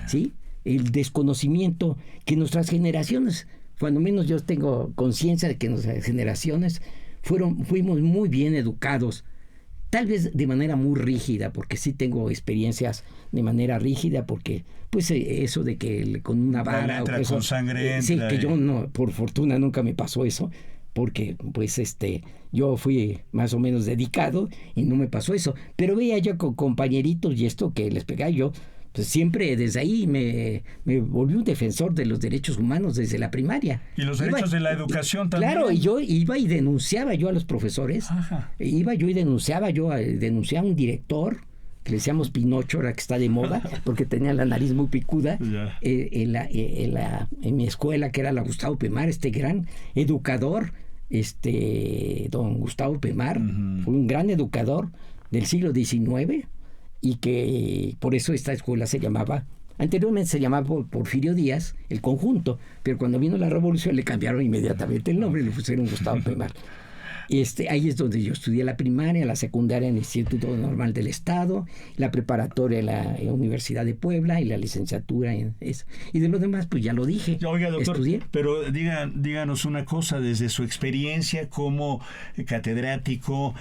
¿sí? El desconocimiento que nuestras generaciones, cuando menos yo tengo conciencia de que nuestras generaciones fuimos muy bien educados, tal vez de manera muy rígida, porque sí tengo experiencias de manera rígida, porque pues eso de que con una vara entra o eso, con sangre sí, entra, que yo no, por fortuna nunca me pasó eso, porque pues yo fui más o menos dedicado y no me pasó eso, pero veía yo con compañeritos y esto que les pegaba yo, pues siempre desde ahí me volví un defensor de los derechos humanos desde la primaria. Y los derechos de la educación también. Claro, y yo iba y denunciaba yo a los profesores. Ajá. Iba yo y denunciaba a un director, que le decíamos Pinocho, ahora que está de moda, porque tenía la nariz muy picuda, en mi escuela, que era la Gustavo Pemar, gran educador, don Gustavo Pemar, fue un gran educador del siglo XIX. y que por eso esta escuela se llamaba, anteriormente se llamaba Porfirio Díaz, el conjunto, pero cuando vino la revolución le cambiaron inmediatamente el nombre y le pusieron Gustavo Aymar. Ahí es donde yo estudié la primaria, la secundaria en el Instituto Normal del Estado, la preparatoria en la Universidad de Puebla y la licenciatura en eso. Y de lo demás, pues ya lo dije. Oiga, doctor, estudié. pero díganos una cosa, desde su experiencia como catedrático,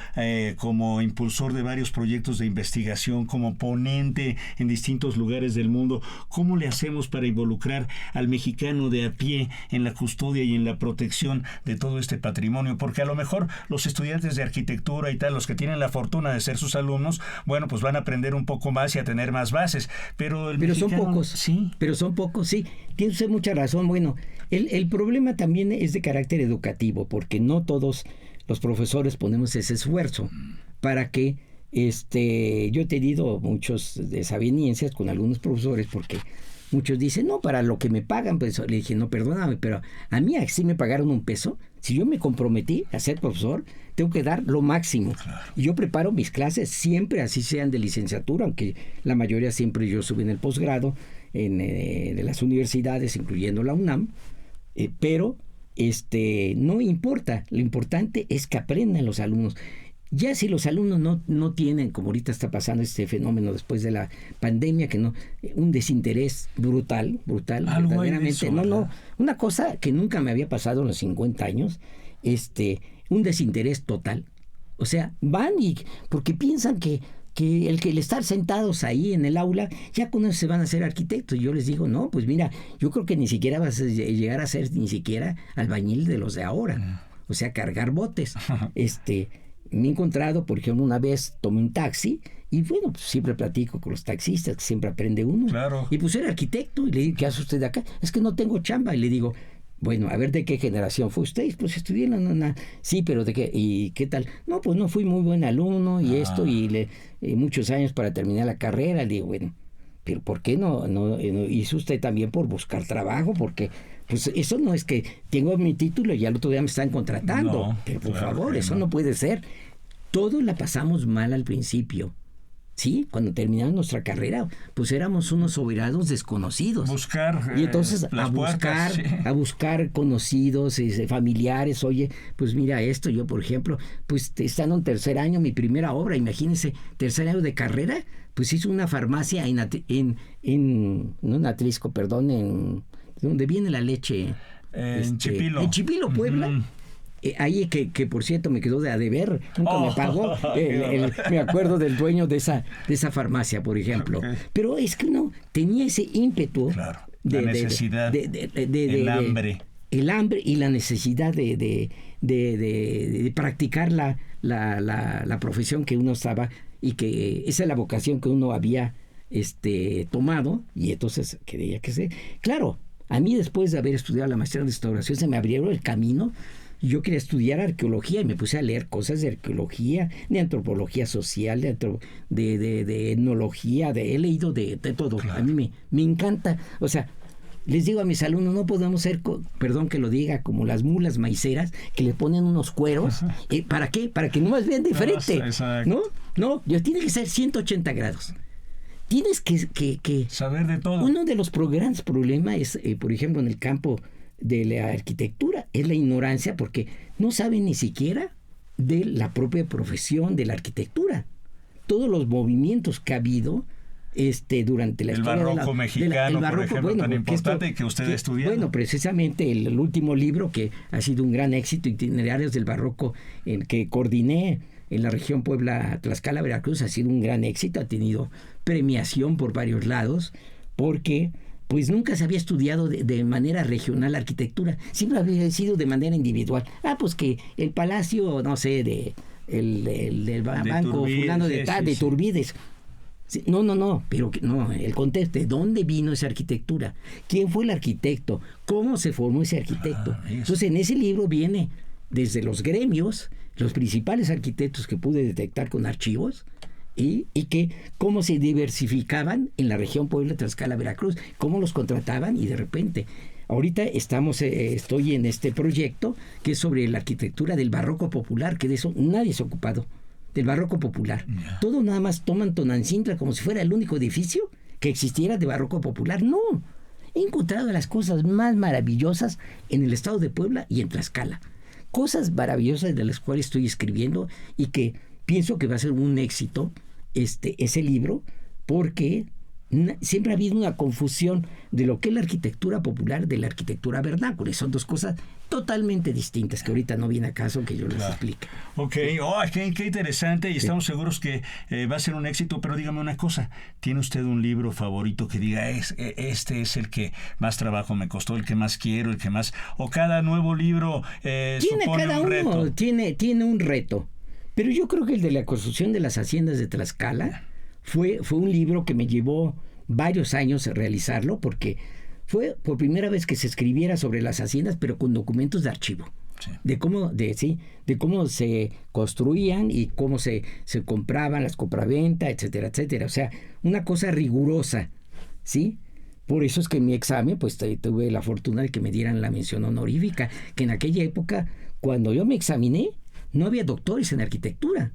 como impulsor de varios proyectos de investigación, como ponente en distintos lugares del mundo, ¿cómo le hacemos para involucrar al mexicano de a pie en la custodia y en la protección de todo este patrimonio? Porque a lo mejor los estudiantes de arquitectura y tal, los que tienen la fortuna de ser sus alumnos, bueno, pues van a aprender un poco más y a tener más bases, pero son pocos, sí. Pero son pocos, sí. Tiene usted mucha razón. Bueno, el problema también es de carácter educativo, porque no todos los profesores ponemos ese esfuerzo para que, yo he tenido muchas desavenencias con algunos profesores, porque muchos dicen, no, para lo que me pagan, pues le dije, no, perdóname, pero a mí sí me pagaron $1. Si yo me comprometí a ser profesor, tengo que dar lo máximo. Claro. Y yo preparo mis clases siempre, así sean de licenciatura, aunque la mayoría siempre yo subí en el posgrado, de las universidades, incluyendo la UNAM, pero no importa, lo importante es que aprendan los alumnos. Ya si los alumnos no tienen, como ahorita está pasando este fenómeno después de la pandemia, que un desinterés brutal, verdaderamente. Eso, Una cosa que nunca me había pasado en los 50 años, un desinterés total. O sea, van porque piensan que el estar sentados ahí en el aula, ya con eso se van a ser arquitectos. Yo les digo, no, pues mira, yo creo que ni siquiera vas a llegar a ser ni siquiera albañil de los de ahora. O sea, cargar botes. Me he encontrado, por ejemplo, una vez tomé un taxi y bueno, pues siempre platico con los taxistas, que siempre aprende uno. Claro. Y pues era arquitecto y le digo, ¿qué hace usted de acá? Es que no tengo chamba. Y le digo, bueno, a ver, ¿de qué generación fue usted? Pues estudié en la... Sí, pero ¿de qué? ¿Y qué tal? No, pues no fui muy buen alumno y esto, y muchos años para terminar la carrera. Le digo, bueno, pero ¿por qué no hizo usted también por buscar trabajo? Porque pues eso no es que tengo mi título y al otro día me están contratando. No, pero por favor, eso no puede ser. Todos la pasamos mal al principio. Sí, cuando terminamos nuestra carrera, pues éramos unos soberanos desconocidos. Y entonces a buscar conocidos, familiares. Oye, pues mira esto, yo por ejemplo, pues estando en tercer año, mi primera obra, imagínense, tercer año de carrera, pues hizo una farmacia no en Atlisco, perdón, en donde viene la leche. En Chipilo. En Chipilo, Puebla. Uh-huh. Ahí que por cierto me quedó de a deber, nunca me pagó. Me acuerdo del dueño de esa farmacia, por ejemplo. Okay. Pero es que no, tenía ese ímpetu. Claro, la necesidad, el hambre. El hambre y la necesidad de practicar la profesión que uno estaba, y que esa es la vocación que uno había tomado, y entonces quería que se... Claro, a mí después de haber estudiado la maestría en restauración se me abrieron el camino. Yo quería estudiar arqueología y me puse a leer cosas de arqueología, de antropología social, de etnología, he leído de todo. Claro. A mí me encanta. O sea, les digo a mis alumnos, no podemos ser, perdón que lo diga, como las mulas maiceras que le ponen unos cueros. ¿Para qué? Para que no más vean de frente. No, tiene que ser 180 grados. Tienes que saber de todo. Uno de los grandes problemas es, por ejemplo, en el campo de la arquitectura, es la ignorancia, porque no saben ni siquiera de la propia profesión de la arquitectura. Todos los movimientos que ha habido durante la historia barroco mexicano, por ejemplo, tan importante que usted estudió. Bueno, precisamente el último libro, que ha sido un gran éxito, Itinerarios del Barroco, el que coordiné en la región Puebla, Tlaxcala, Veracruz, ha sido un gran éxito, ha tenido premiación por varios lados, porque pues nunca se había estudiado de manera regional la arquitectura, siempre había sido de manera individual. Pues que el palacio, no sé, del banco fulano de Turbides. Sí, no, pero no, el contexto, ¿de dónde vino esa arquitectura? ¿Quién fue el arquitecto? ¿Cómo se formó ese arquitecto? Entonces, en ese libro viene desde los gremios, los principales arquitectos que pude detectar con archivos, y que cómo se diversificaban en la región Puebla, Tlaxcala, Veracruz, cómo los contrataban, y de repente ahorita estoy en este proyecto que es sobre la arquitectura del barroco popular, que de eso nadie se ha ocupado. del barroco popular. Yeah. Todo nada más toman Tonancintra como si fuera el único edificio que existiera de barroco popular. No, he encontrado las cosas más maravillosas en el estado de Puebla y en Tlaxcala. Cosas maravillosas de las cuales estoy escribiendo y que pienso que va a ser un éxito ese libro, porque siempre ha habido una confusión de lo que es la arquitectura popular de la arquitectura vernácula, y son dos cosas totalmente distintas que ahorita no viene a caso que yo les explique. Ok, qué interesante, y estamos seguros que va a ser un éxito, pero dígame una cosa, ¿tiene usted un libro favorito que diga, este es el que más trabajo me costó, el que más quiero, el que más, o cada nuevo libro supone cada un uno reto? tiene un reto, pero yo creo que el de la construcción de las haciendas de Tlaxcala fue un libro que me llevó varios años realizarlo, porque fue por primera vez que se escribiera sobre las haciendas, pero con documentos de archivo. Sí. De cómo se construían y cómo se compraban, las compraventa, etcétera, etcétera. O sea, una cosa rigurosa, ¿sí? Por eso es que en mi examen, pues tuve la fortuna de que me dieran la mención honorífica, que en aquella época, cuando yo me examiné, no había doctores en arquitectura.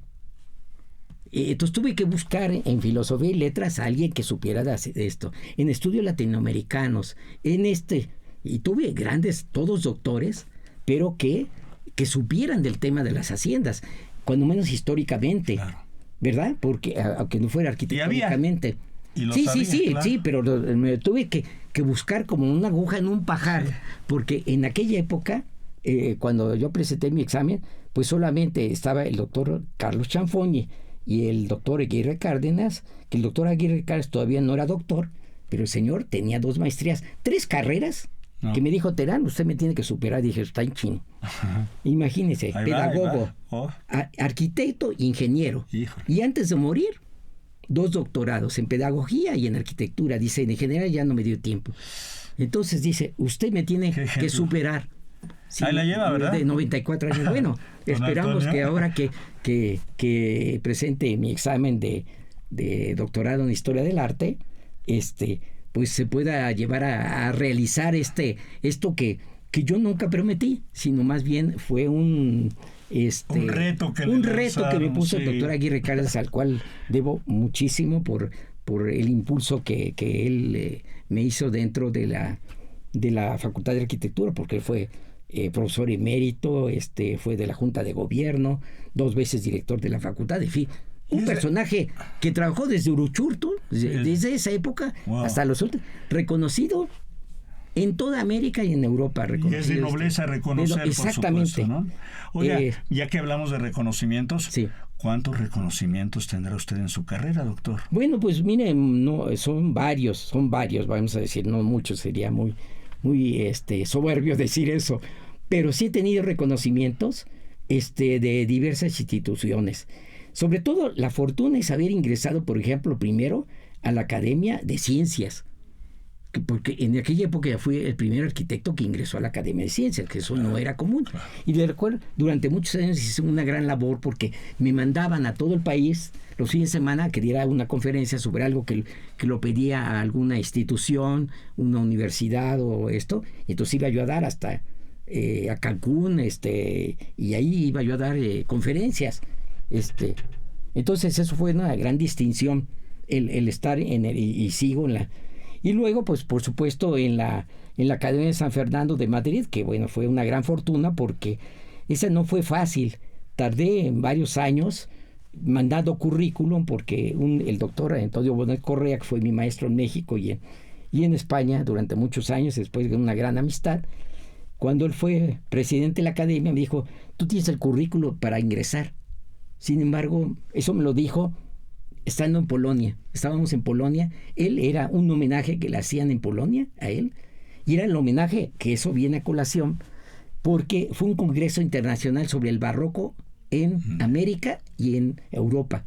Entonces tuve que buscar en filosofía y letras a alguien que supiera de esto. En estudios latinoamericanos, y tuve grandes, todos doctores, pero que supieran del tema de las haciendas, cuando menos históricamente, claro. ¿Verdad? Porque aunque no fuera arquitectónicamente. Sí, pero me tuve que buscar como una aguja en un pajar, porque en aquella época, cuando yo presenté mi examen, pues solamente estaba el doctor Carlos Chanfoni y el doctor Aguirre Cárdenas, que el doctor Aguirre Cárdenas todavía no era doctor, pero el señor tenía 2 maestrías, 3 carreras, que me dijo, Terán, usted me tiene que superar. Dije, está en chino. Imagínese, pedagogo, arquitecto, ingeniero. Híjole. Y antes de morir, 2 doctorados en pedagogía y en arquitectura. Dice, en general ya no me dio tiempo. Entonces dice, usted me tiene que superar. Sí, ahí la lleva, ¿verdad? De 94 años. Bueno, esperamos que ahora que presente mi examen de doctorado en Historia del Arte, pues se pueda llevar a realizar esto que yo nunca prometí, sino más bien fue un reto que me puso el doctor Aguirre Cárdenas, al cual debo muchísimo por el impulso que él me hizo dentro de la Facultad de Arquitectura, porque fue profesor emérito, fue de la Junta de Gobierno, 2 veces director de la facultad, en fin, un personaje que trabajó desde Uruchurtu, desde esa época hasta los últimos, reconocido en toda América y en Europa. Y es de nobleza reconocer, exactamente. Por supuesto, ¿no? Oiga, ya que hablamos de reconocimientos, sí. ¿Cuántos reconocimientos tendrá usted en su carrera, doctor? Bueno, pues mire, son varios, vamos a decir, no muchos, sería muy soberbio decir eso, pero sí he tenido reconocimientos de diversas instituciones. Sobre todo la fortuna es haber ingresado, por ejemplo, primero a la Academia de Ciencias, porque en aquella época ya fui el primer arquitecto que ingresó a la Academia de Ciencias, que eso no era común. Y de recuerdo, durante muchos años hice una gran labor, porque me mandaban a todo el país los fines de semana a que diera una conferencia sobre algo que lo pedía a alguna institución, una universidad o esto. Y entonces iba yo a dar hasta a Cancún, y ahí iba yo a dar conferencias. Entonces eso fue una gran distinción, el estar y sigo en la... Y luego, pues por supuesto, en la Academia de San Fernando de Madrid, que bueno, fue una gran fortuna, porque esa no fue fácil. Tardé varios años mandando currículum, porque el doctor Antonio Bonet Correa, que fue mi maestro en México y en España durante muchos años, después de una gran amistad, cuando él fue presidente de la Academia, me dijo, tú tienes el currículum para ingresar. Sin embargo, eso me lo dijo estando en Polonia. Estábamos en Polonia, era un homenaje que le hacían en Polonia a él, y era el homenaje, que eso viene a colación, porque fue un congreso internacional sobre el barroco en América y en Europa.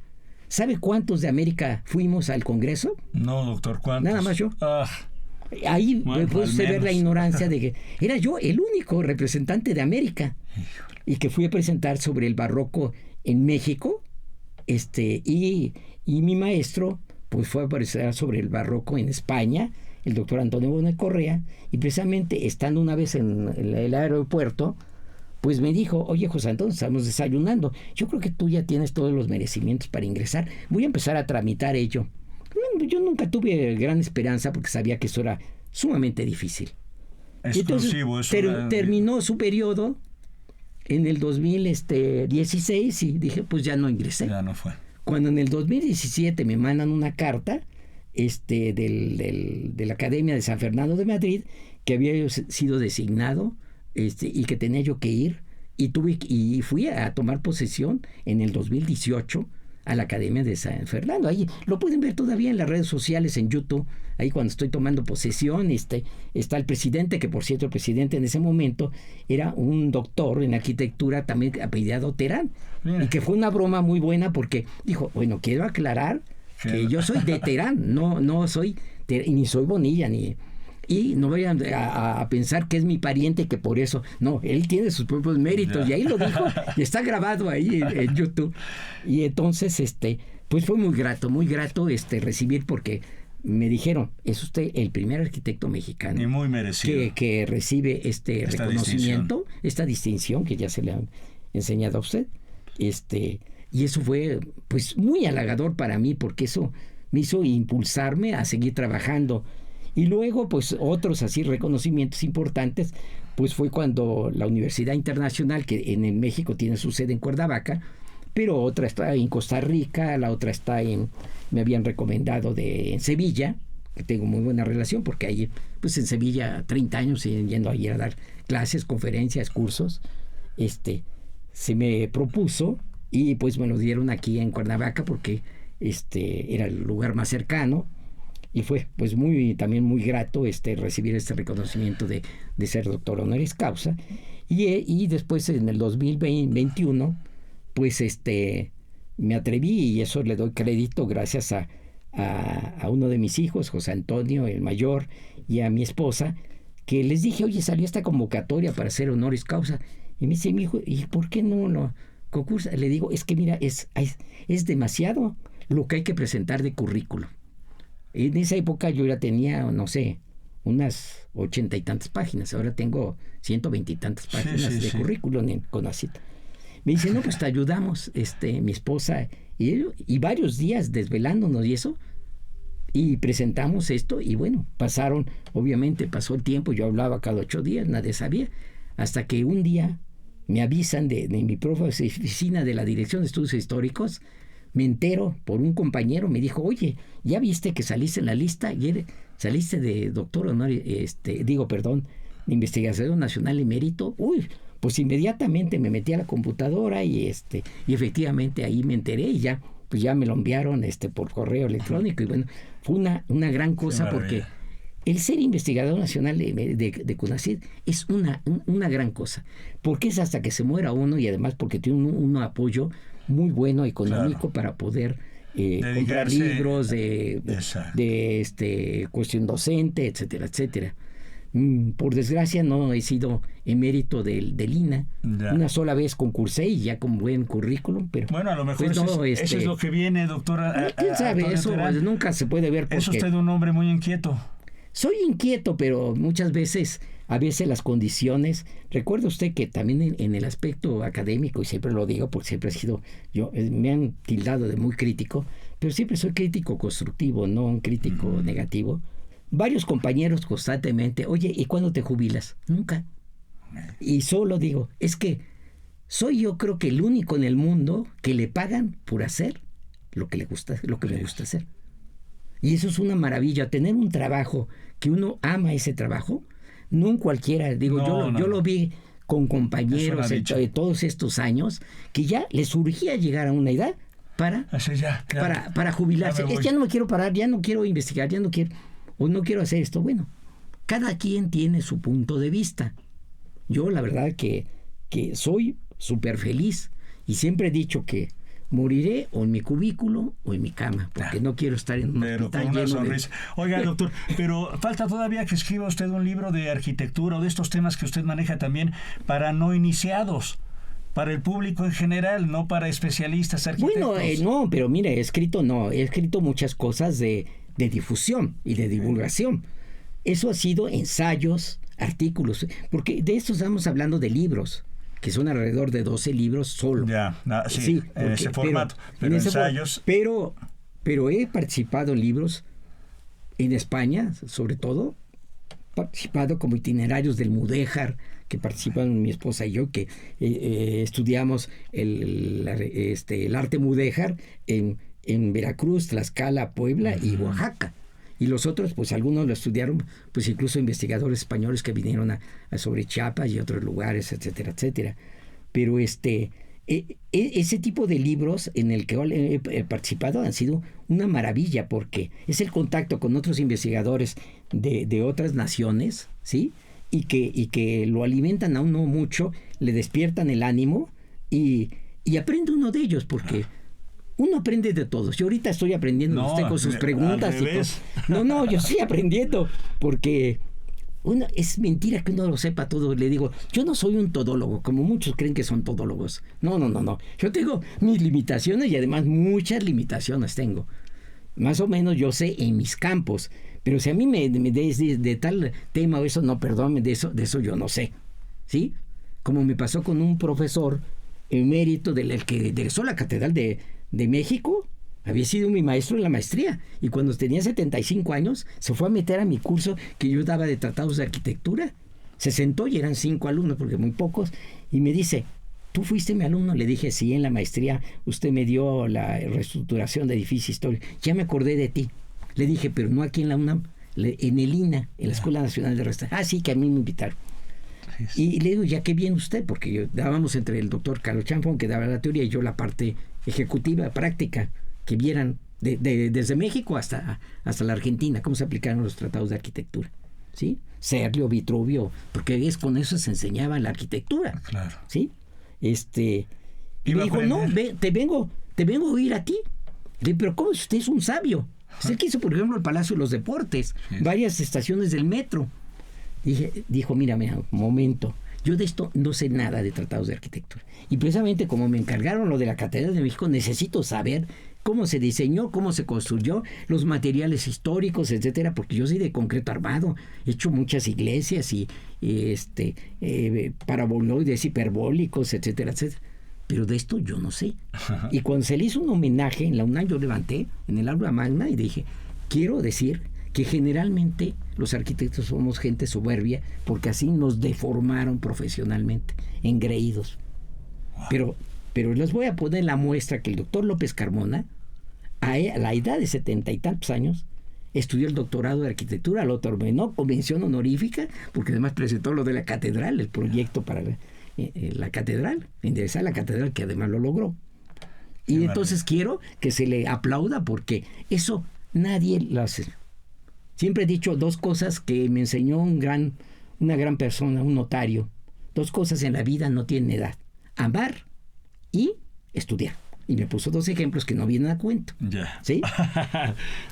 ¿Sabe cuántos de América fuimos al congreso? No, doctor, ¿cuántos? Nada más yo. Ahí puede usted ver la ignorancia de que era yo el único representante de América, y que fui a presentar sobre el barroco en México, y mi maestro pues fue a presentar sobre el barroco en España, el doctor Antonio Bonet Correa, y precisamente estando una vez en el aeropuerto, pues me dijo, oye, José Antonio, estamos desayunando. Yo creo que tú ya tienes todos los merecimientos para ingresar. Voy a empezar a tramitar ello. Bueno, yo nunca tuve gran esperanza porque sabía que eso era sumamente difícil. Exclusivo. Entonces, terminó su periodo en el 2016 y dije, pues ya no ingresé. Ya no fue. Cuando en el 2017 me mandan una carta de la Academia de San Fernando de Madrid, que había sido designado y que tenía yo que ir, y fui a tomar posesión en el 2018 a la Academia de San Fernando. Ahí lo pueden ver todavía en las redes sociales, en YouTube. Ahí cuando estoy tomando posesión, está el presidente, que por cierto el presidente en ese momento era un doctor en arquitectura también apellidado Terán. Y que fue una broma muy buena porque dijo, bueno, quiero aclarar que yo soy de Terán, no soy, ni soy Bonilla, y no vayan a pensar que es mi pariente, que por eso, no, él tiene sus propios méritos, y ahí lo dijo, y está grabado ahí en YouTube. Y entonces, pues fue muy grato recibir, porque me dijeron, es usted el primer arquitecto mexicano y muy merecido que recibe este reconocimiento, esta distinción que ya se le han enseñado a usted. Y eso fue pues muy halagador para mí, porque eso me hizo impulsarme a seguir trabajando. Y luego, pues, otros así reconocimientos importantes, pues fue cuando la Universidad Internacional, que en México tiene su sede en Cuernavaca, pero otra está en Costa Rica, la otra está me habían recomendado en Sevilla, que tengo muy buena relación, porque ahí, pues en Sevilla, 30 años yendo ahí a dar clases, conferencias, cursos, se me propuso, y pues me lo dieron aquí en Cuernavaca, porque era el lugar más cercano. Y fue pues también muy grato recibir este reconocimiento de ser doctor honoris causa. Y después en el 2021 pues me atreví, y eso le doy crédito gracias a uno de mis hijos, José Antonio, el mayor, y a mi esposa, que les dije, oye, salió esta convocatoria para ser honoris causa. Y me dice mi hijo, ¿y por qué no lo concursa? Le digo, es que mira, es demasiado lo que hay que presentar de currículum. En esa época yo ya tenía, no sé, unas 80 y tantas páginas. Ahora tengo 120 y tantas páginas de currículum en CONACYT. Me dice, no, pues te ayudamos, mi esposa y varios días desvelándonos y eso. Y presentamos esto y bueno, obviamente pasó el tiempo. Yo hablaba cada 8 días, nadie sabía. Hasta que un día me avisan de mi propia oficina de la Dirección de Estudios Históricos. Me entero por un compañero, me dijo, oye, ¿ya viste que saliste en la lista? Y saliste de doctor honoris, de investigación nacional emérito. Uy, pues inmediatamente me metí a la computadora y efectivamente ahí me enteré, y ya me lo enviaron por correo electrónico. Y bueno, fue una gran cosa, porque el ser investigador nacional de CONACYT es una gran cosa, porque es hasta que se muera uno, y además porque tiene un apoyo muy bueno económico, claro, para poder comprar libros de cuestión docente, etcétera, etcétera. Por desgracia no he sido emérito del INA. Ya. Una sola vez concursé y ya con buen currículum, pero bueno, a lo mejor pues eso es lo que viene, doctora. ¿Quién sabe? Eso nunca se puede ver. Es usted un hombre muy inquieto. Soy inquieto, pero a veces las condiciones. Recuerde usted que también en el aspecto académico, y siempre lo digo porque siempre he sido me han tildado de muy crítico, pero siempre soy crítico constructivo, no un crítico negativo. Varios compañeros constantemente, oye, ¿y cuándo te jubilas? Nunca. Y solo digo, es que soy yo creo que el único en el mundo que le pagan por hacer lo que me gusta hacer. Y eso es una maravilla, tener un trabajo que uno ama ese trabajo. No en cualquiera, yo lo vi con compañeros de todos estos años que ya les surgía llegar a una edad para jubilarse. Ya no me quiero parar, ya no quiero investigar, no quiero hacer esto. Bueno, cada quien tiene su punto de vista. Yo la verdad que soy súper feliz, y siempre he dicho que moriré o en mi cubículo o en mi cama, porque no quiero estar en un hospital con una lleno sonrisa. Oiga, doctor, pero falta todavía que escriba usted un libro de arquitectura o de estos temas que usted maneja también para no iniciados, para el público en general, no para especialistas arquitectos. Bueno, no, pero mire, he escrito muchas cosas de difusión y de divulgación. Eso ha sido ensayos, artículos, porque de esto estamos hablando de libros. que son alrededor de 12 libros solo. Sí, en ese formato, pero ensayos. Pero he participado en libros en España, sobre todo, participado como itinerarios del Mudéjar, que participan mi esposa y yo, que estudiamos el arte mudéjar en Veracruz, Tlaxcala, Puebla y Oaxaca. Y los otros, pues algunos lo estudiaron, pues incluso investigadores españoles que vinieron a sobre Chiapas y otros lugares, etcétera, etcétera. Pero ese tipo de libros en el que he participado han sido una maravilla, porque es el contacto con otros investigadores de otras naciones, ¿sí? Y que lo alimentan a uno mucho, le despiertan el ánimo y aprende uno de ellos, porque uno aprende de todos. Yo ahorita estoy aprendiendo de usted con sus preguntas. No, yo estoy aprendiendo, porque es mentira que uno lo sepa todo. Le digo, yo no soy un todólogo, como muchos creen que son todólogos. No. Yo tengo mis limitaciones y además muchas limitaciones tengo. Más o menos yo sé en mis campos. Pero si a mí me des de tal tema o eso, no, perdóname, de eso yo no sé, ¿sí? Como me pasó con un profesor emérito del que egresó la Catedral de México, había sido mi maestro en la maestría, y cuando tenía 75 años, se fue a meter a mi curso que yo daba de tratados de arquitectura. Se sentó y eran 5 alumnos, porque muy pocos, y me dice, ¿tú fuiste mi alumno? Le dije, sí, en la maestría usted me dio la reestructuración de edificios históricos. Ya me acordé de ti. Le dije, pero no aquí en la UNAM, en el INA, en la Escuela Nacional de Restauración. Sí, que a mí me invitaron. Y le digo, ya que bien usted, porque dábamos entre el doctor Carlos Chanfón, que daba la teoría, y yo la parte ejecutiva, práctica, que vieran desde México hasta la Argentina, cómo se aplicaron los tratados de arquitectura. ¿Sí? Serlio, Vitruvio, porque con eso se enseñaba la arquitectura. Claro. ¿Sí? Y me dijo, no, te vengo a oír a ti. Le dije, pero ¿cómo? Usted es un sabio. Usted que hizo, por ejemplo, el Palacio de los Deportes, varias estaciones del metro. Dijo, mira, un momento, yo de esto no sé nada de tratados de arquitectura. Y precisamente como me encargaron lo de la Catedral de México, necesito saber cómo se diseñó, cómo se construyó, los materiales históricos, etcétera, porque yo soy de concreto armado, he hecho muchas iglesias y paraboloides, hiperbólicos, etcétera, etcétera. Pero de esto yo no sé. Y cuando se le hizo un homenaje en la UNAM, yo levanté en el aula magna y dije, quiero decir que generalmente los arquitectos somos gente soberbia, porque así nos deformaron profesionalmente, engreídos. Wow. Pero les voy a poner la muestra que el doctor López Carmona, a la edad de 70 y tantos años, estudió el doctorado de arquitectura, lo terminó con mención honorífica, porque además presentó lo de la catedral, el proyecto para la catedral, enderezar la catedral, que además lo logró. Y entonces quiero que se le aplauda, porque eso nadie lo hace. Siempre he dicho 2 cosas que me enseñó una gran persona, un notario. 2 cosas en la vida no tienen edad: amar y estudiar. Y me puso 2 ejemplos que no vienen a cuento. Ya. ¿Sí?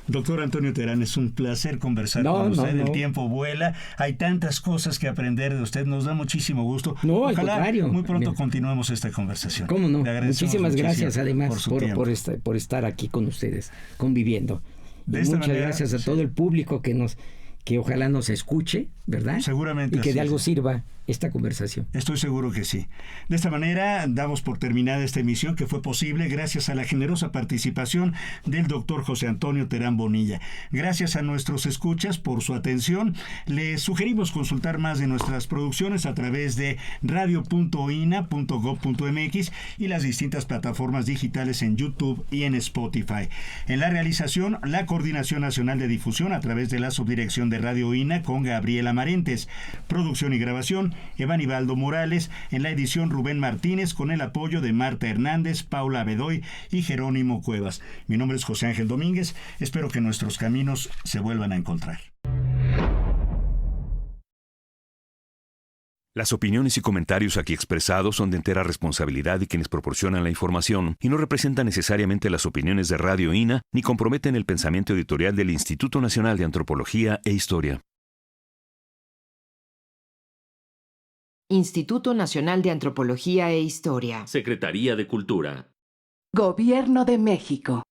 Doctor Antonio Terán, es un placer conversar con usted. El tiempo vuela. Hay tantas cosas que aprender de usted. Nos da muchísimo gusto. No, al contrario. Muy pronto continuemos esta conversación. ¿Cómo no? Muchísimas gracias, además, por estar aquí con ustedes, conviviendo. Muchas gracias a todo el público que ojalá nos escuche, ¿verdad? Seguramente. Y que de algo sirva esta conversación. Estoy seguro que sí. De esta manera damos por terminada esta emisión, que fue posible gracias a la generosa participación del doctor José Antonio Terán Bonilla. Gracias a nuestros escuchas por su atención. Les sugerimos consultar más de nuestras producciones a través de radio.ina.gov.mx y las distintas plataformas digitales en YouTube y en Spotify. En la realización, la Coordinación Nacional de Difusión a través de la Subdirección de Radio INA con Gabriela Marentes. Producción y grabación, Evan Ibaldo Morales. En la edición, Rubén Martínez, con el apoyo de Marta Hernández, Paula Bedoy y Jerónimo Cuevas. Mi nombre es José Ángel Domínguez. Espero que nuestros caminos se vuelvan a encontrar. Las opiniones y comentarios aquí expresados son de entera responsabilidad de quienes proporcionan la información y no representan necesariamente las opiniones de Radio INA ni comprometen el pensamiento editorial del Instituto Nacional de Antropología e Historia. Instituto Nacional de Antropología e Historia. Secretaría de Cultura. Gobierno de México.